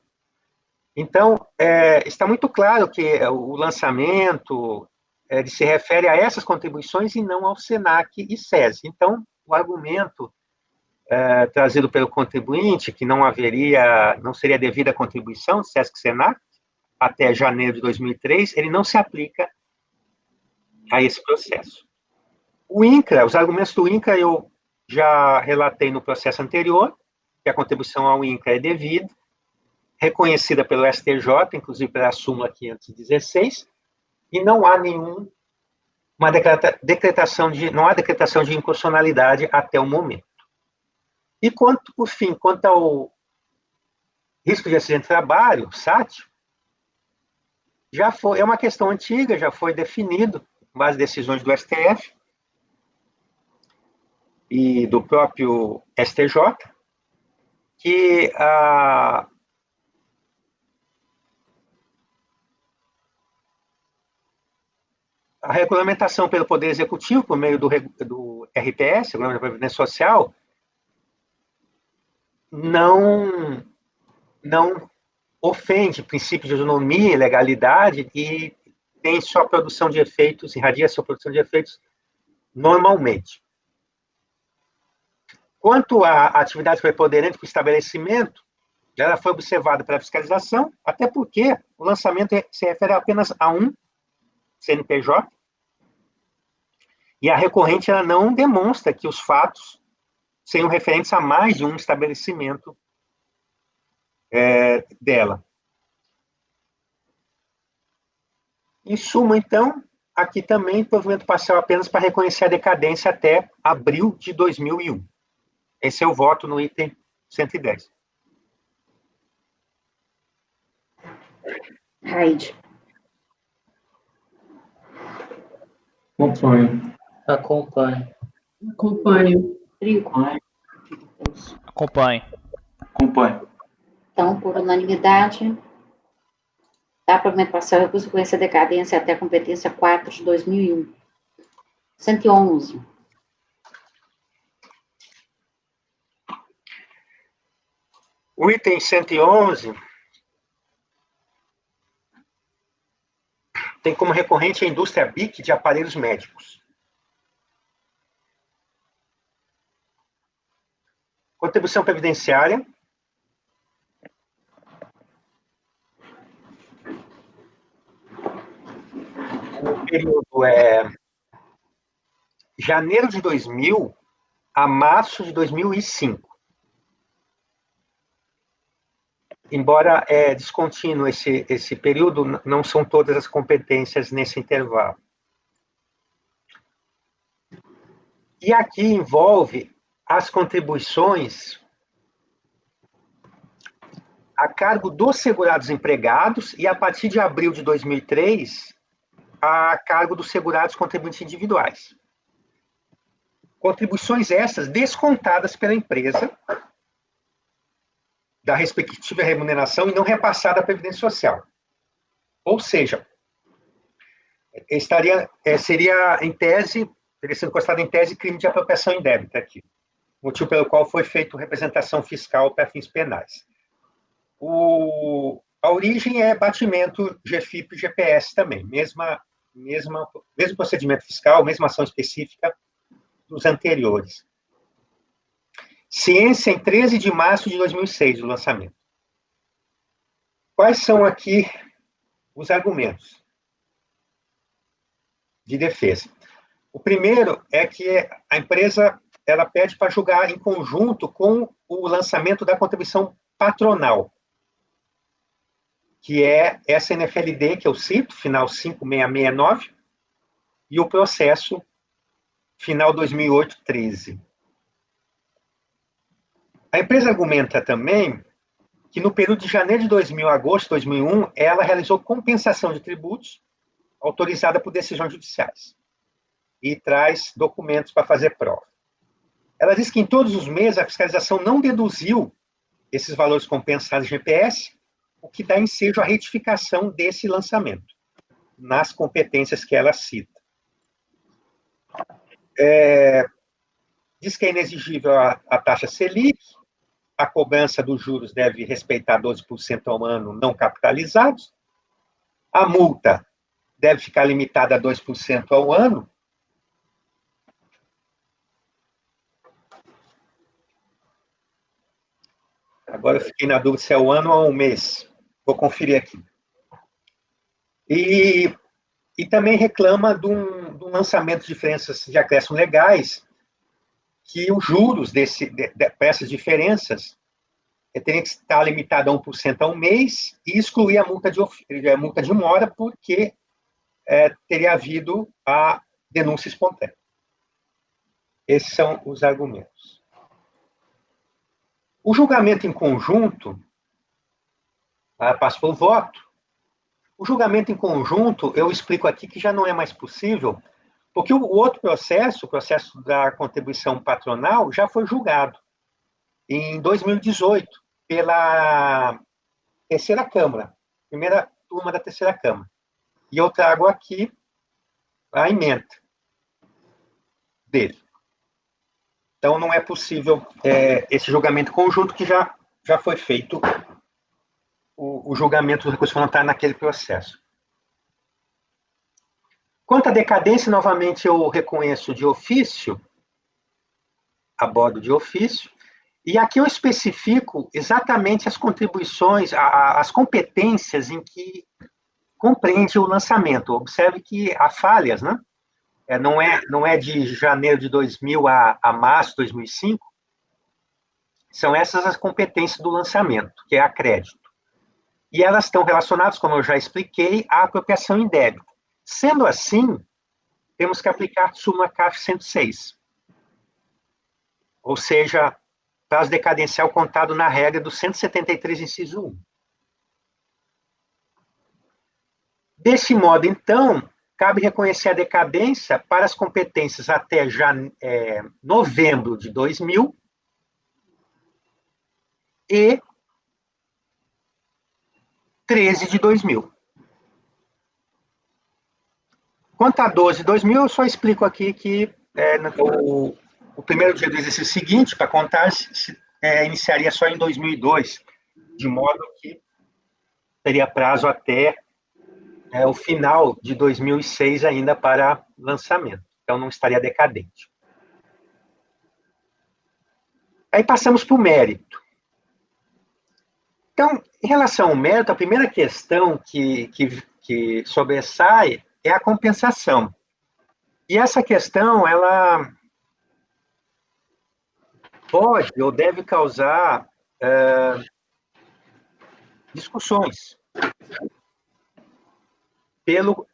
Então, está muito claro que o lançamento ele se refere a essas contribuições e não ao SENAC e SESI. Então, o argumento trazido pelo contribuinte, que não seria devida a contribuição do SESC e SENAC, até janeiro de 2003, ele não se aplica a esse processo. O INCRA, os argumentos do INCRA eu já relatei no processo anterior, que a contribuição ao INCRA é devida, reconhecida pelo STJ, inclusive pela súmula 516, e não há não há decretação de inconstitucionalidade até o momento. E por fim, quanto ao risco de acidente de trabalho, SAT, é uma questão antiga, já foi definido com base em decisões do STF e do próprio STJ, que a regulamentação pelo Poder Executivo, por meio do RPS, Regulamento da Previdência Social, não ofende princípio de autonomia e legalidade e tem sua produção de efeitos, irradia sua produção de efeitos normalmente. Quanto à atividade preponderante para o estabelecimento, ela foi observada pela fiscalização, até porque o lançamento se refere apenas a um CNPJ, e a recorrente ela não demonstra que os fatos sejam referentes a mais de um estabelecimento dela. Em suma, então, aqui também provimento parcial apenas para reconhecer a decadência até abril de 2001. Esse é o voto no item 110. Raide. Acompanho. Acompanho. Acompanho. Trigo. Acompanho. Acompanho. Então, por unanimidade, dá provimento parcial recurso reconhecer a decadência até a competência 4 de 2001. 111. O item 111 tem como recorrente a indústria BIC de aparelhos médicos. Contribuição previdenciária. O período é janeiro de 2000 a março de 2005. Embora descontínuo esse período, não são todas as competências nesse intervalo. E aqui envolve as contribuições a cargo dos segurados empregados e, a partir de abril de 2003, a cargo dos segurados contribuintes individuais. Contribuições essas descontadas pela empresa da respectiva remuneração e não repassada à Previdência Social. Ou seja, seria em tese, teria sido considerado em tese crime de apropriação indébita aqui, motivo pelo qual foi feita representação fiscal para fins penais. A origem é batimento GFIP e GPS também, mesmo procedimento fiscal, mesma ação específica dos anteriores. Ciência em 13 de março de 2006, o lançamento. Quais são aqui os argumentos de defesa? O primeiro é que a empresa ela pede para julgar em conjunto com o lançamento da contribuição patronal, que é essa NFLD que eu cito, final 5669, e o processo final 2008-13. A empresa argumenta também que no período de janeiro de 2000 a agosto de 2001, ela realizou compensação de tributos autorizada por decisões judiciais e traz documentos para fazer prova. Ela diz que em todos os meses a fiscalização não deduziu esses valores compensados de GPS, o que dá ensejo à retificação desse lançamento, nas competências que ela cita. Diz que é inexigível a taxa Selic, a cobrança dos juros deve respeitar 12% ao ano não capitalizados, a multa deve ficar limitada a 2% ao ano, agora eu fiquei na dúvida se é o ano ou o mês, vou conferir aqui. E também reclama de um lançamento de diferenças de acréscimo legais, que os juros para essas diferenças teriam que estar limitado a 1% ao mês e excluir a multa de mora, porque teria havido a denúncia espontânea. Esses são os argumentos. O julgamento em conjunto, passo para o voto. O julgamento em conjunto, eu explico aqui que já não é mais possível, porque o outro processo, o processo da contribuição patronal, já foi julgado em 2018 pela terceira Câmara, primeira turma da terceira Câmara. E eu trago aqui a emenda dele. Então, não é possível esse julgamento conjunto que já foi feito o julgamento do recurso voluntário naquele processo. Quanto à decadência, novamente eu reconheço de ofício, a bordo de ofício, e aqui eu especifico exatamente as contribuições, as competências em que compreende o lançamento. Observe que há falhas, né? Não é de janeiro de 2000 a março de 2005, são essas as competências do lançamento, que é a crédito. E elas estão relacionadas, como eu já expliquei, à apropriação em débito. Sendo assim, temos que aplicar súmula CAF 106. Ou seja, prazo decadencial contado na regra do 173, inciso 1. Desse modo, então, cabe reconhecer a decadência para as competências até novembro de 2000 e 13 de 2000. Quanto a 12 de 2000, eu só explico aqui que o primeiro dia do exercício seguinte, para contar, iniciaria só em 2002, de modo que teria prazo até o final de 2006 ainda para lançamento. Então, não estaria decadente. Aí passamos para o mérito. Então, em relação ao mérito, a primeira questão que sobressai é a compensação. E essa questão, ela pode ou deve causar discussões pelo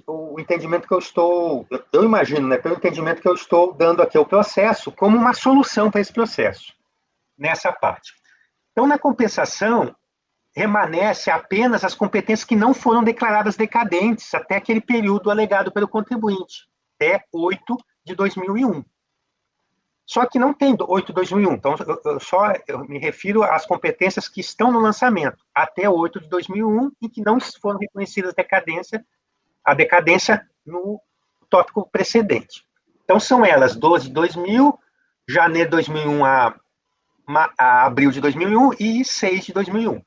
o entendimento que eu imagino, né, pelo entendimento que eu estou dando aqui ao processo, como uma solução para esse processo, nessa parte. Então, na compensação, remanesce apenas as competências que não foram declaradas decadentes até aquele período alegado pelo contribuinte, até 8 de 2001. Só que não tem 8 de 2001, então eu me refiro às competências que estão no lançamento, até 8 de 2001, e que não foram reconhecidas a decadência no tópico precedente. Então, são elas 12 de 2000, janeiro de 2001 a abril de 2001 e 6 de 2001.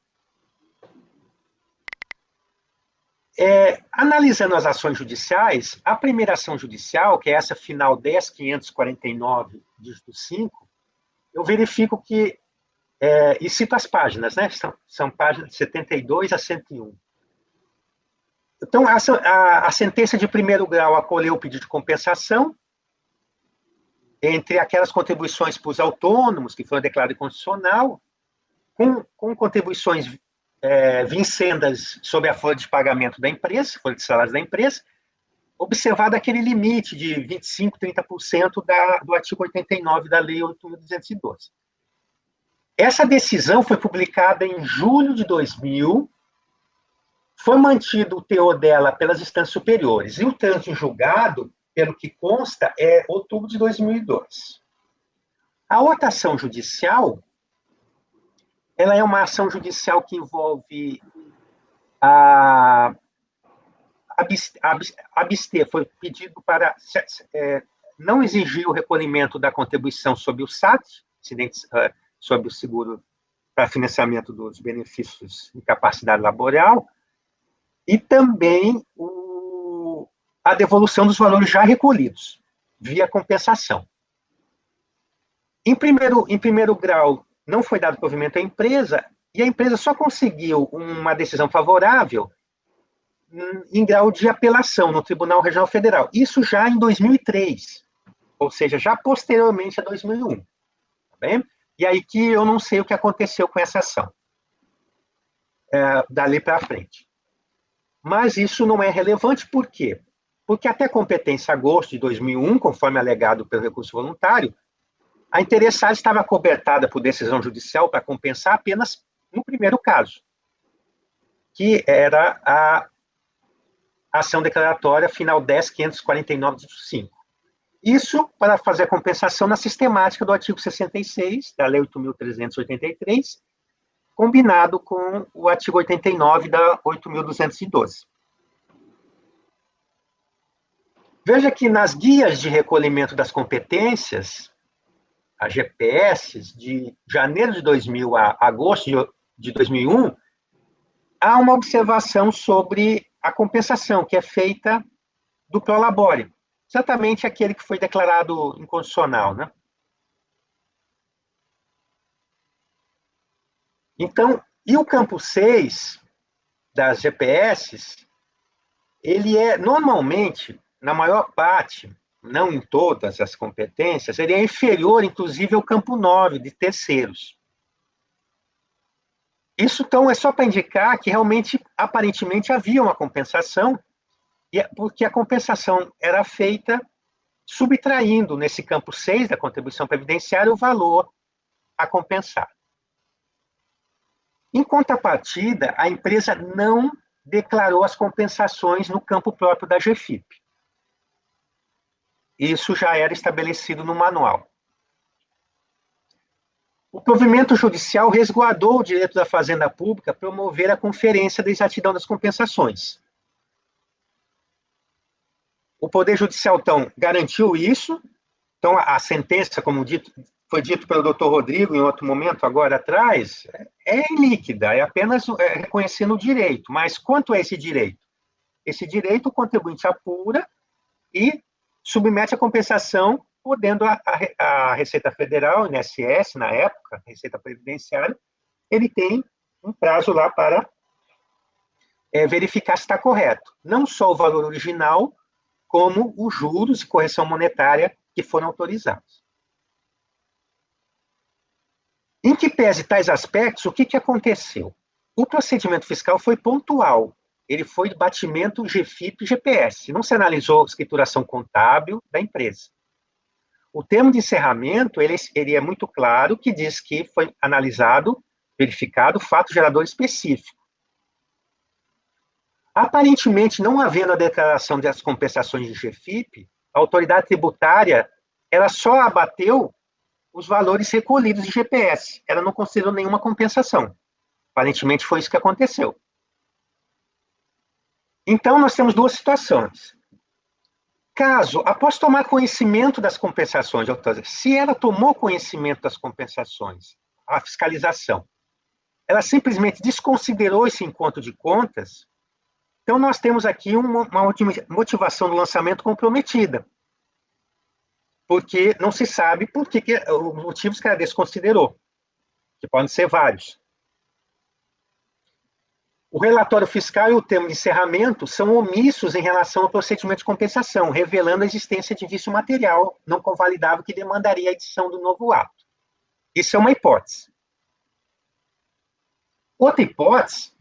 Analisando as ações judiciais, a primeira ação judicial, que é essa final 10.549, dígito 5, eu verifico que, e cito as páginas, né? São páginas de 72 a 101. Então, a sentença de primeiro grau acolheu o pedido de compensação entre aquelas contribuições para os autônomos, que foram declaradas inconstitucional, com contribuições vincendas sobre a folha de pagamento da empresa, folha de salários da empresa, observado aquele limite de 25%, 30% do artigo 89 da Lei 8.212. Essa decisão foi publicada em julho de 2000, foi mantido o teor dela pelas instâncias superiores, e o trânsito em julgado, pelo que consta, é outubro de 2002. A outra ação judicial, ela é uma ação judicial que envolve abster, foi pedido para não exigir o recolhimento da contribuição sobre o SAT, sobre o seguro para financiamento dos benefícios de incapacidade laboral, e também a devolução dos valores já recolhidos, via compensação. Em primeiro grau, não foi dado provimento à empresa, e a empresa só conseguiu uma decisão favorável em grau de apelação no Tribunal Regional Federal. Isso já em 2003, ou seja, já posteriormente a 2001. Tá bem? E aí que eu não sei o que aconteceu com essa ação, dali para frente. Mas isso não é relevante, por quê? Porque até competência agosto de 2001, conforme alegado pelo recurso voluntário, a interessada estava cobertada por decisão judicial para compensar apenas no primeiro caso, que era a ação declaratória final 10.549/5. Isso para fazer a compensação na sistemática do artigo 66 da Lei 8.383, combinado com o artigo 89 da 8.212. Veja que nas guias de recolhimento das competências, as GPS, de janeiro de 2000 a agosto de 2001, há uma observação sobre a compensação, que é feita do prolabore, exatamente aquele que foi declarado inconstitucional, né? Então, e o campo 6 das GPS, ele é, normalmente, na maior parte, não em todas as competências, ele é inferior, inclusive, ao campo 9 de terceiros. Isso, então, é só para indicar que, realmente, aparentemente, havia uma compensação, porque a compensação era feita subtraindo, nesse campo 6 da contribuição previdenciária, o valor a compensar. Em contrapartida, a empresa não declarou as compensações no campo próprio da GFIP. Isso já era estabelecido no manual. O provimento judicial resguardou o direito da Fazenda Pública a promover a conferência da exatidão das compensações. O Poder Judicial, então, garantiu isso. Então, a sentença, como foi dito pelo doutor Rodrigo em outro momento, agora atrás, é ilíquida, é apenas reconhecendo o direito. Mas quanto é esse direito? Esse direito o contribuinte apura e submete a compensação, podendo a Receita Federal, INSS, na época, Receita Previdenciária, ele tem um prazo lá para verificar se está correto. Não só o valor original, como os juros e correção monetária que foram autorizados. Em que pese tais aspectos, o que aconteceu? O procedimento fiscal foi pontual. Ele foi de batimento GFIP e GPS. Não se analisou a escrituração contábil da empresa. O termo de encerramento, ele é muito claro, que diz que foi analisado, verificado, fato gerador específico. Aparentemente, não havendo a declaração das compensações de GFIP, a autoridade tributária, ela só abateu os valores recolhidos de GPS. Ela não considerou nenhuma compensação. Aparentemente, foi isso que aconteceu. Então, nós temos duas situações. Caso, após tomar conhecimento das compensações, se ela tomou conhecimento das compensações, a fiscalização, ela simplesmente desconsiderou esse encontro de contas, então nós temos aqui uma motivação do lançamento comprometida, porque não se sabe por que os motivos que ela desconsiderou, que podem ser vários. O relatório fiscal e o termo de encerramento são omissos em relação ao procedimento de compensação, revelando a existência de vício material não convalidável que demandaria a edição do novo ato. Isso é uma hipótese. Outra hipótese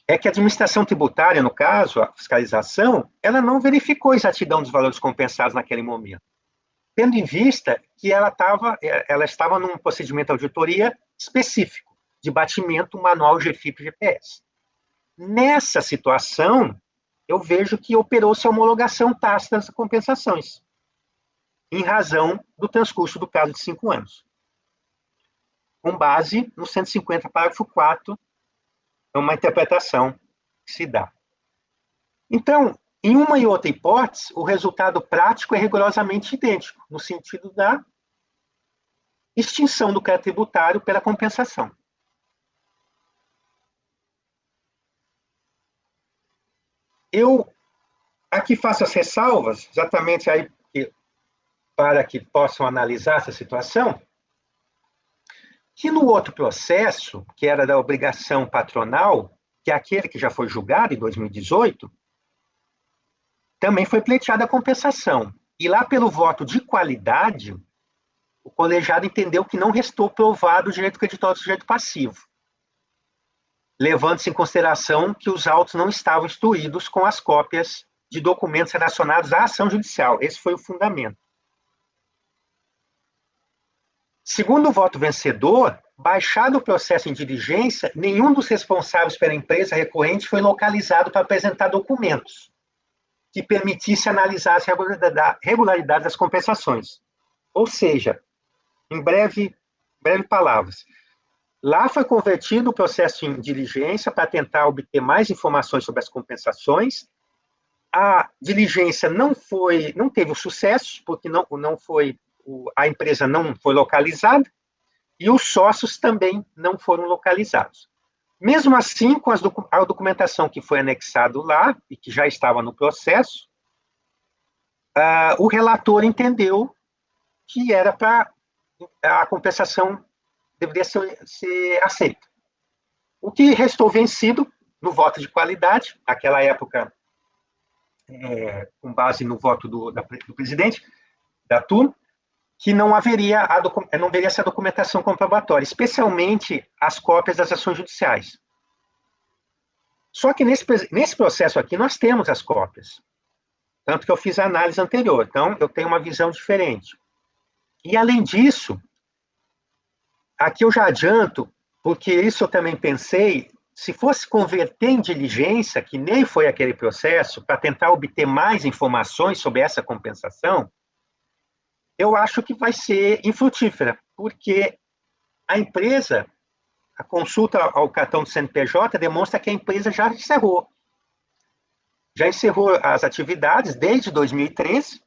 é que a administração tributária, no caso, a fiscalização, ela não verificou a exatidão dos valores compensados naquele momento, tendo em vista que ela estava num procedimento de auditoria específico, de batimento manual GFIP-GPS. Nessa situação, eu vejo que operou-se a homologação tácita das compensações, em razão do transcurso do prazo de 5 anos. Com base no 150, parágrafo 4, é uma interpretação que se dá. Então, em uma e outra hipótese, o resultado prático é rigorosamente idêntico, no sentido da extinção do crédito tributário pela compensação. Eu aqui faço as ressalvas, exatamente aí para que possam analisar essa situação, que no outro processo, que era da obrigação patronal, que é aquele que já foi julgado em 2018, também foi pleiteada a compensação. E lá, pelo voto de qualidade, o colegiado entendeu que não restou provado o direito creditório do sujeito passivo, levando-se em consideração que os autos não estavam instruídos com as cópias de documentos relacionados à ação judicial. Esse foi o fundamento. Segundo o voto vencedor, baixado o processo em diligência, nenhum dos responsáveis pela empresa recorrente foi localizado para apresentar documentos que permitisse analisar as regularidades das compensações. Ou seja, em breve palavras, lá foi convertido o processo em diligência para tentar obter mais informações sobre as compensações. A diligência não teve o sucesso, porque a empresa não foi localizada, e os sócios também não foram localizados. Mesmo assim, com a documentação que foi anexado lá, e que já estava no processo, o relator entendeu que era para a compensação deveria ser aceita. O que restou vencido no voto de qualidade, naquela época, com base no voto do presidente da turma, que não haveria essa documentação comprobatória, especialmente as cópias das ações judiciais. Só que nesse processo aqui nós temos as cópias, tanto que eu fiz a análise anterior, então eu tenho uma visão diferente. E além disso, aqui eu já adianto, porque isso eu também pensei, se fosse converter em diligência, que nem foi aquele processo, para tentar obter mais informações sobre essa compensação, eu acho que vai ser infrutífera, porque a empresa, a consulta ao cartão do CNPJ demonstra que a empresa já encerrou as atividades desde 2013,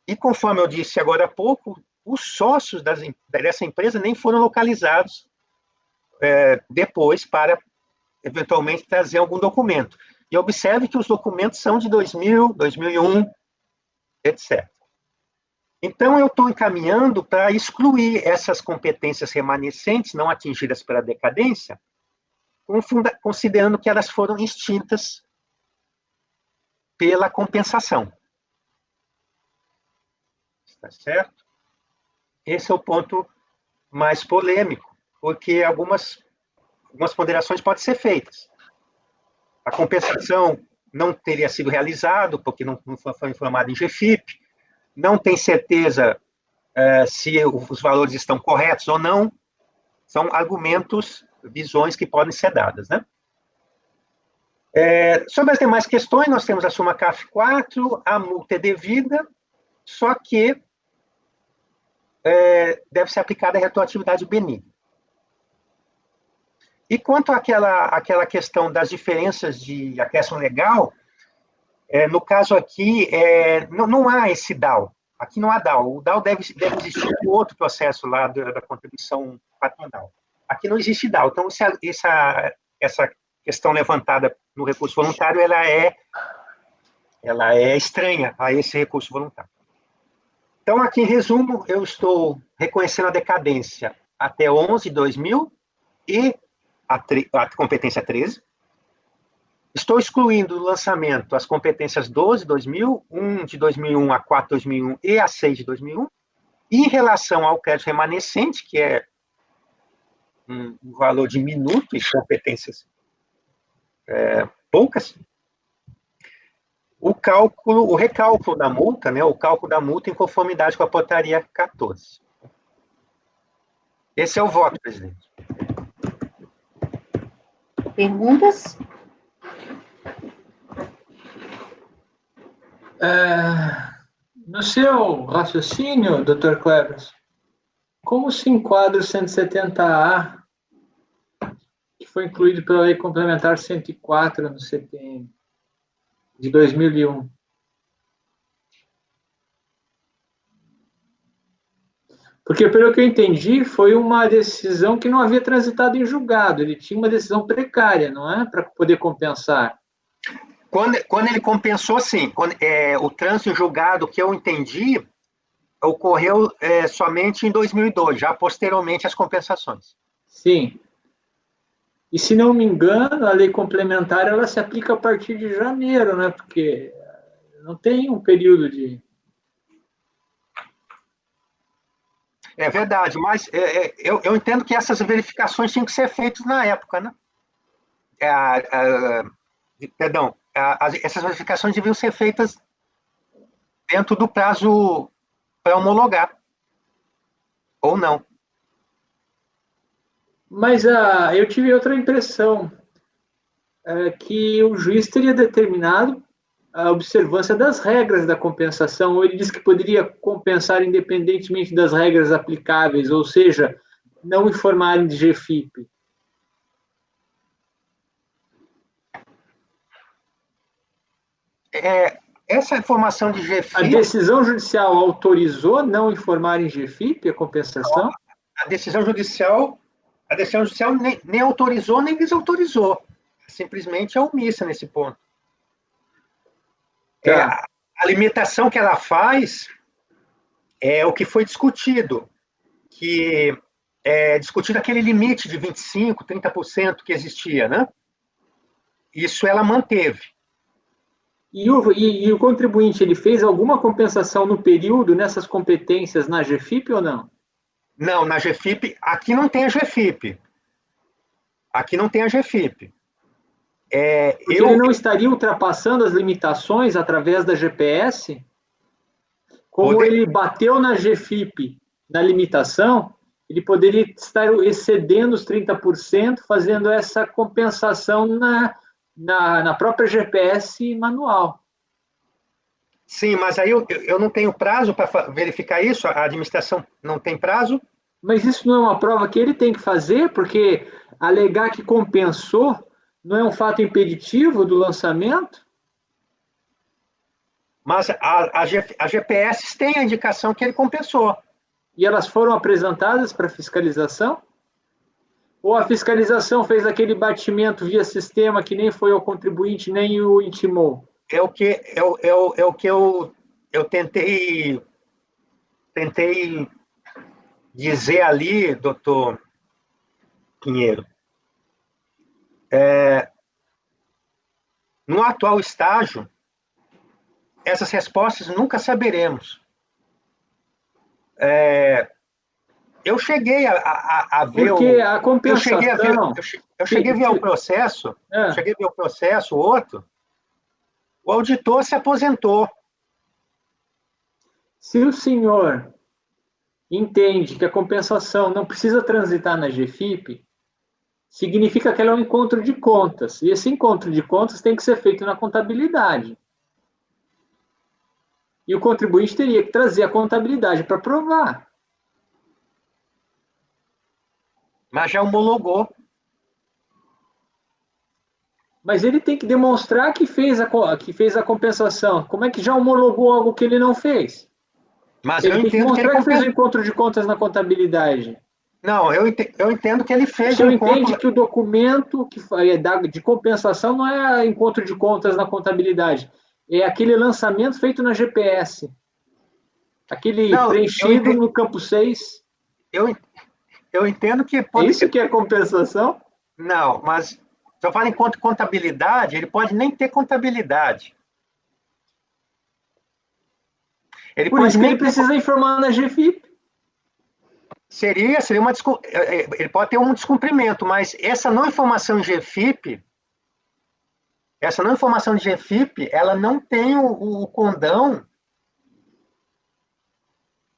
e conforme eu disse agora há pouco, os sócios dessa empresa nem foram localizados depois para, eventualmente, trazer algum documento. E observe que os documentos são de 2000, 2001, etc. Então, eu estou encaminhando para excluir essas competências remanescentes não atingidas pela decadência, considerando que elas foram extintas pela compensação. Está certo? Esse é o ponto mais polêmico, porque algumas ponderações podem ser feitas. A compensação não teria sido realizada, porque não foi informado em GFIP, não tem certeza se os valores estão corretos ou não. São argumentos, visões que podem ser dadas, né? Sobre as demais questões, nós temos a súmula CAF 4, a multa é devida, só que deve ser aplicada a retroatividade benigna. E quanto àquela questão das diferenças de acréscimo legal, no caso aqui, não há esse DAO. Aqui não há DAO. O DAO deve existir em outro processo lá da contribuição patronal. Aqui não existe DAO. Então, essa questão levantada no recurso voluntário, ela é estranha a esse recurso voluntário. Então, aqui, em resumo, eu estou reconhecendo a decadência até 11 de 2000 e a competência 13. Estou excluindo do lançamento as competências 12 de 2000, 1 de 2001, a 4 de 2001 e a 6 de 2001. E em relação ao crédito remanescente, que é um valor diminuto e competências poucas, o recálculo da multa, né, o cálculo da multa em conformidade com a portaria 14. Esse é o voto, presidente. Perguntas? No seu raciocínio, Dr. Clebers, como se enquadra o 170A, que foi incluído pela Lei Complementar 104 no CPM, de 2001? Porque, pelo que eu entendi, foi uma decisão que não havia transitado em julgado. Ele tinha uma decisão precária, não é? Para poder compensar. Quando ele compensou, sim. O trânsito em julgado, que eu entendi, ocorreu somente em 2002, já posteriormente às compensações. Sim. E, se não me engano, a lei complementar ela se aplica a partir de janeiro, né? Porque não tem um período de... É verdade, mas eu entendo que essas verificações tinham que ser feitas na época, né? Perdão, essas verificações deviam ser feitas dentro do prazo para homologar, ou não. Mas eu tive outra impressão, que o juiz teria determinado a observância das regras da compensação, ou ele disse que poderia compensar independentemente das regras aplicáveis, ou seja, não informarem de GFIP. Essa informação de GFIP... A decisão judicial autorizou não informar em GFIP a compensação? A decisão judicial A decisão judicial nem autorizou, nem desautorizou. Simplesmente é omissa nesse ponto. Tá. A limitação que ela faz é o que foi discutido, que é discutido aquele limite de 25%, 30% que existia, né? Isso ela manteve. E o contribuinte, ele fez alguma compensação no período nessas competências na GFIP ou não? Não, na GFIP, aqui não tem a GFIP. Aqui não tem a GFIP. Porque ele não estaria ultrapassando as limitações através da GPS? Como ele bateu na GFIP, na limitação, ele poderia estar excedendo os 30%, fazendo essa compensação na própria GPS manual. Sim, mas aí eu não tenho prazo para verificar isso? A administração não tem prazo? Mas isso não é uma prova que ele tem que fazer, porque alegar que compensou não é um fato impeditivo do lançamento? Mas a GPS tem a indicação que ele compensou. E elas foram apresentadas para fiscalização? Ou a fiscalização fez aquele batimento via sistema que nem foi ao contribuinte, nem o intimou? É o que eu tentei dizer ali, doutor Pinheiro. No atual estágio, essas respostas nunca saberemos. Eu cheguei a ver porque a compensação... Eu cheguei a ver o processo, o outro, o auditor se aposentou. Se o senhor entende que a compensação não precisa transitar na GFIP, significa que ela é um encontro de contas. E esse encontro de contas tem que ser feito na contabilidade. E o contribuinte teria que trazer a contabilidade para provar. Mas já homologou. Mas ele tem que demonstrar que fez a compensação. Como é que já homologou algo que ele não fez? Mas Ele eu tem que entendo que ele mostrar que fez o encontro de contas na contabilidade. Não, eu entendo que ele fez O senhor um encontro... entende que o documento de compensação não é encontro de contas na contabilidade. É aquele lançamento feito na GPS. Aquele Não, preenchido no campo 6. Eu entendo que É pode... isso que é compensação? Não, mas se eu falo em contabilidade, ele pode nem ter contabilidade. Ele Por pode isso que nem ele precisa informar na GFIP. Seria uma ele pode ter um descumprimento, mas essa não informação de GFIP, ela não tem o condão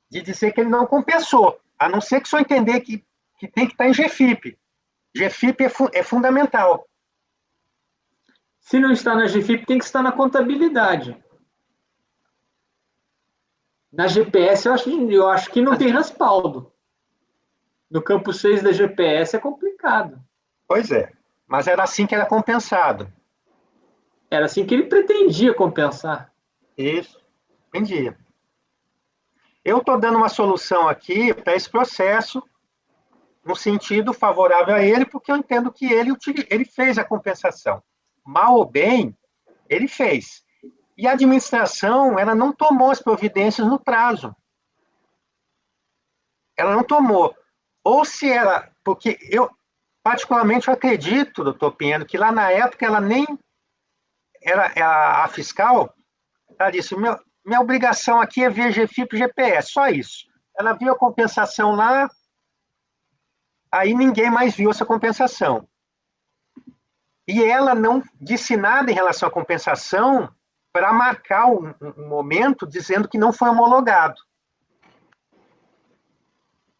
de dizer que ele não compensou, a não ser que só entender que tem que estar em GFIP. GFIP é fundamental. Se não está na GFIP, tem que estar na contabilidade. Na GPS, eu acho que não tem respaldo. No campo 6 da GPS é complicado. Pois é, mas era assim que era compensado. Era assim que ele pretendia compensar. Isso, entendi. Eu estou dando uma solução aqui para esse processo, no sentido favorável a ele, porque eu entendo que ele fez a compensação. Mal ou bem, ele fez. E a administração, ela não tomou as providências no prazo. Ela não tomou. Ou se ela... Porque eu, particularmente, eu acredito, doutor Pinheiro, que lá na época ela nem... a fiscal, ela disse, minha obrigação aqui é ver GFIP e GPS, só isso. Ela viu a compensação lá, aí ninguém mais viu essa compensação. E ela não disse nada em relação à compensação para marcar um momento dizendo que não foi homologado.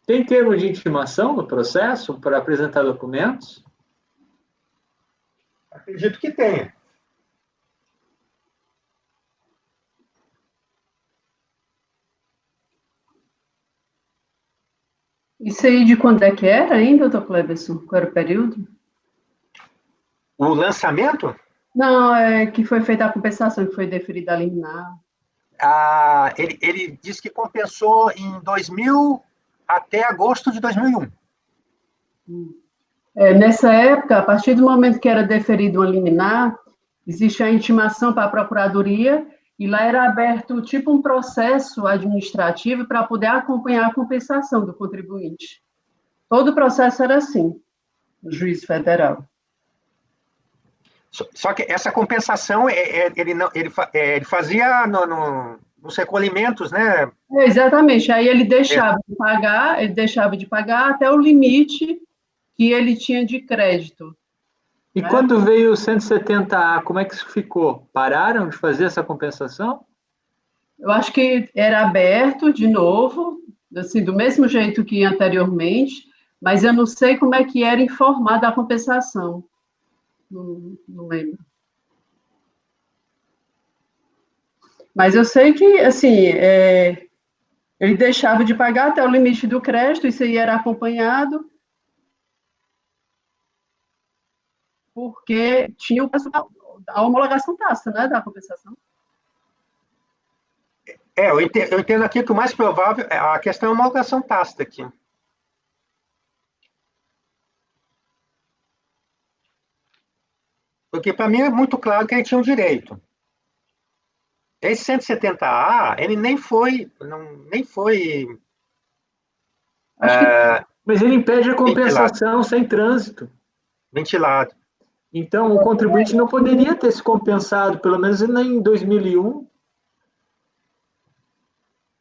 Tem termo de intimação no processo para apresentar documentos? Acredito que tenha. Isso aí de quando é que era ainda, doutor Cleberson? Qual era o período? O lançamento? Não, é que foi feita a compensação, que foi deferida a liminar. Ele disse que compensou em 2000 até agosto de 2001. Nessa época, a partir do momento que era deferido uma liminar, existe a intimação para a Procuradoria, e lá era aberto tipo um processo administrativo para poder acompanhar a compensação do contribuinte. Todo o processo era assim, no juízo federal. Só que essa compensação, ele fazia nos recolhimentos, né? Exatamente, aí ele deixava de pagar até o limite que ele tinha de crédito. E quando veio o 170A, como é que isso ficou? Pararam de fazer essa compensação? Eu acho que era aberto de novo, assim, do mesmo jeito que anteriormente, mas eu não sei como é que era informada a compensação. Não lembro. Mas eu sei que, assim, ele deixava de pagar até o limite do crédito, isso aí era acompanhado, porque tinha o caso da homologação tácita, né, da compensação. Eu entendo aqui que o mais provável é a questão é uma homologação tácita aqui. Porque para mim é muito claro que ele tinha um direito. Esse 170A, ele nem foi. Mas ele impede a compensação sem trânsito. Ventilado. Então, o contribuinte não poderia ter se compensado, pelo menos em 2001.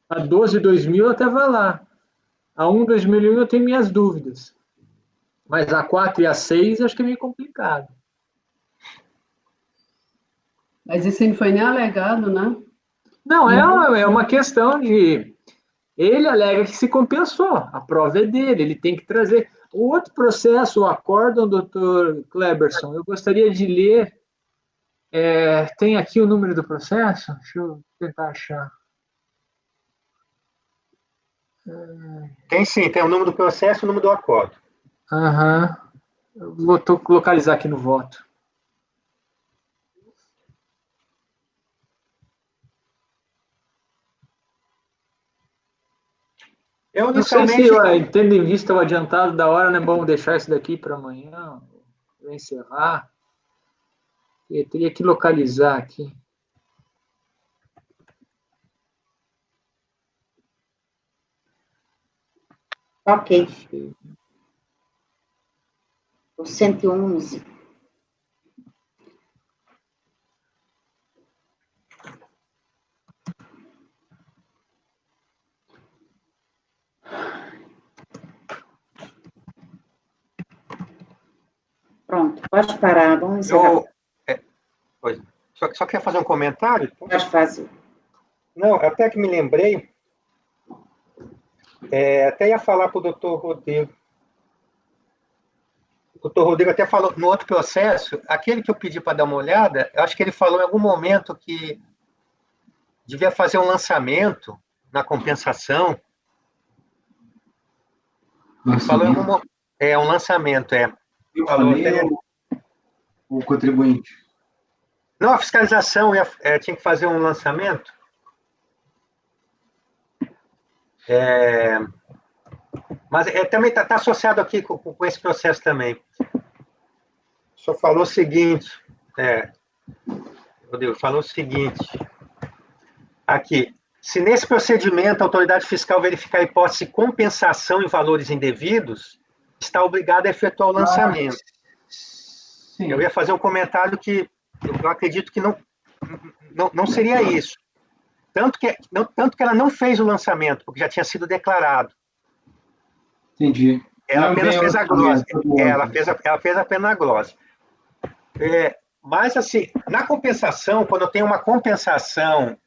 A 12 de 2000 até vai lá. A 1 de 2001 eu tenho minhas dúvidas. Mas a 4 e a 6 acho que é meio complicado. Mas isso aí não foi nem alegado, né? Não, é uma questão de... Ele alega que se compensou, a prova é dele, ele tem que trazer. O outro processo, o acórdão, doutor Kleberson, eu gostaria de ler. Tem aqui o número do processo? Deixa eu tentar achar. Tem sim, tem o número do processo e o número do acordo. Aham. Eu vou localizar aqui no voto. Eu Não sei se, inicialmente. tendo em vista o adiantado da hora, não é bom deixar isso daqui para amanhã, para encerrar. Eu teria que localizar aqui. Ok. O 111. Pronto, pode parar, vamos encerrar. Só queria fazer um comentário. Pode fazer. Não, até que me lembrei, até ia falar para o doutor Rodrigo. O doutor Rodrigo até falou no outro processo, aquele que eu pedi para dar uma olhada, eu acho que ele falou em algum momento que devia fazer um lançamento na compensação. Ele falou em algum momento. Um lançamento, Eu falou falei até... o contribuinte. Não, a fiscalização tinha que fazer um lançamento. Mas também está associado aqui com esse processo também. O senhor falou o seguinte, Rodrigo, falou o seguinte, aqui, se nesse procedimento a autoridade fiscal verificar a hipótese de compensação em valores indevidos, está obrigada a efetuar o lançamento. Sim. Eu ia fazer um comentário que eu acredito que não seria isso. Tanto que ela não fez o lançamento, porque já tinha sido declarado. Entendi. Ela apenas fez a glose. Ela fez apenas a glose. Mas, assim, na compensação, quando eu tenho uma compensação,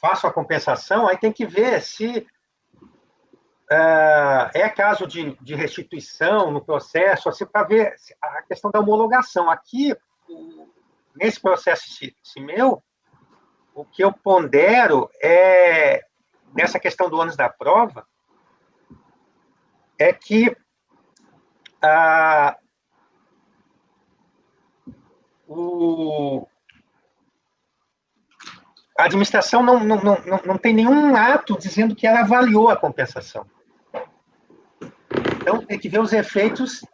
faço a compensação, aí tem que ver se é caso de restituição no processo, assim, para ver a questão da homologação. Aqui, nesse processo meu, o que eu pondero nessa questão do ônus da prova, é que a administração não tem nenhum ato dizendo que ela avaliou a compensação. Então, tem que ver os efeitos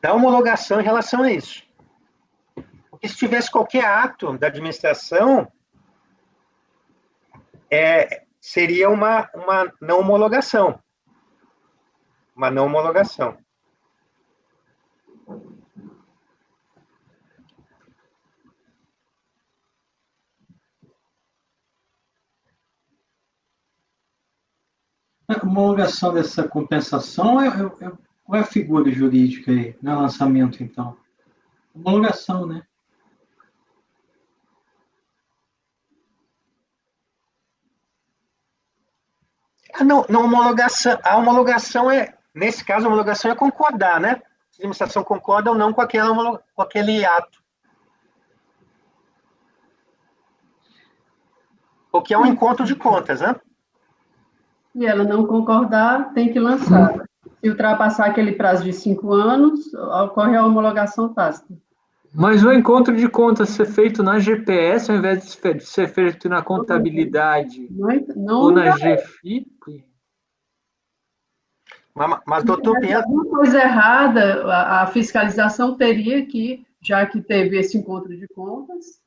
da homologação em relação a isso. Porque se tivesse qualquer ato da administração, seria uma não homologação. Uma não homologação. A homologação dessa compensação qual é a figura jurídica aí? Não é lançamento, então? Homologação, né? Não, a homologação nesse caso, a homologação é concordar, né? Se a administração concorda ou não com aquele ato. Porque é um encontro de contas, né? E ela não concordar, tem que lançar. Se ultrapassar aquele prazo de 5 anos, ocorre a homologação tácita. Mas o encontro de contas ser feito na GPS, ao invés de ser feito na contabilidade ou na GFIP? Mas doutor Pinheiro... Alguma coisa errada, a fiscalização teria que, já que teve esse encontro de contas...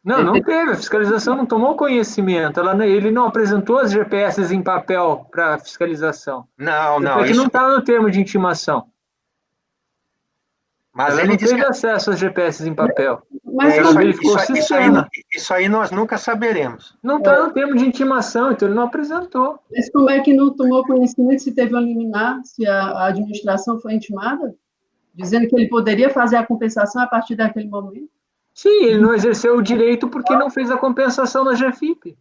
Não teve, a fiscalização não tomou conhecimento, ele não apresentou as GPS em papel para a fiscalização. Não, porque não está no termo de intimação. Mas ela ele não teve acesso às GPS em papel. Mas ela verificou o sistema. Isso aí nós nunca saberemos. Não está no termo de intimação, então ele não apresentou. Mas como é que não tomou conhecimento se teve uma liminar, se a administração foi intimada, dizendo que ele poderia fazer a compensação a partir daquele momento? Sim, ele não exerceu o direito porque não fez a compensação na GFIP.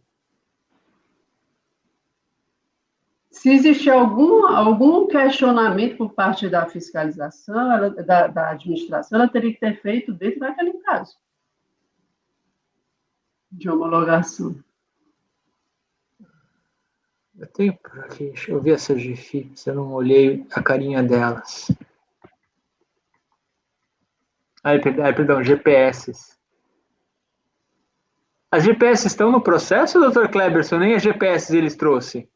Se existir algum questionamento por parte da fiscalização, da administração, ela teria que ter feito dentro daquele prazo de homologação. Eu tenho por aqui, deixa eu ver essa GFIP, se eu não olhei a carinha delas. Perdão, GPS. As GPS estão no processo, Dr. Kleberson? Nem as GPS eles trouxeram?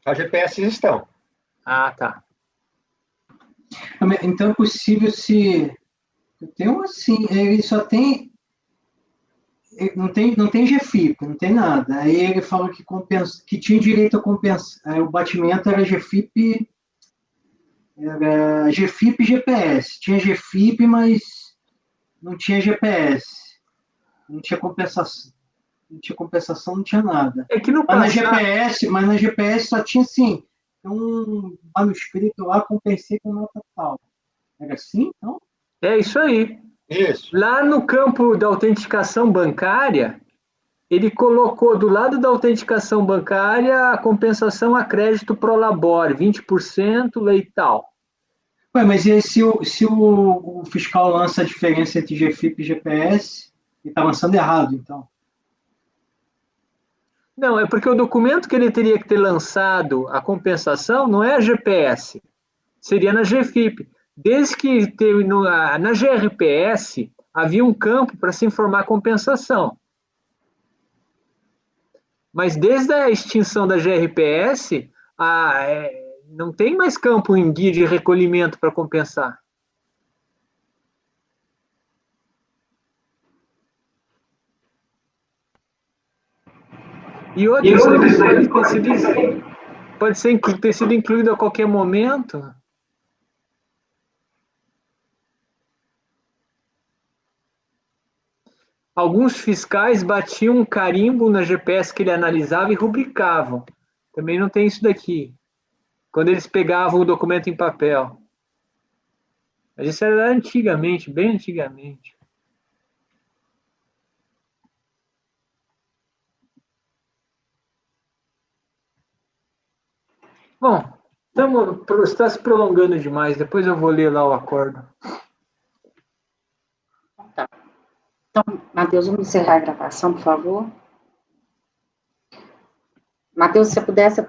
As GPS estão. Ah, tá. Então é possível se... Eu tenho assim, ele só tem... Não tem GFIP, não tem nada. Aí ele falou que tinha direito a compensar. O batimento era GFIP e GPS. Tinha GFIP, mas não tinha GPS. Não tinha compensação. Não tinha nada. É que no mas na GPS só tinha assim, um manuscrito lá, compensei com nota tal. Era assim, então? É isso aí. Isso. Lá no campo da autenticação bancária, ele colocou do lado da autenticação bancária a compensação a crédito pro labore, 20%, lei tal. Ué, mas e aí, se o fiscal lança a diferença entre GFIP e GPS, ele está lançando errado, então? Não, é porque o documento que ele teria que ter lançado a compensação não é a GPS, seria na GFIP. Desde que teve na GRPS, havia um campo para se informar a compensação. Mas desde a extinção da GRPS, não tem mais campo em guia de recolhimento para compensar. E outra, isso pode ter sido incluído a qualquer momento. Alguns fiscais batiam um carimbo na GPS que ele analisava e rubricavam. Também não tem isso daqui. Quando eles pegavam o documento em papel. Mas isso era antigamente, bem antigamente. Bom, está se prolongando demais. Depois eu vou ler lá o acordo. Tá. Então, Matheus, vamos encerrar a gravação, por favor. Matheus, se você pudesse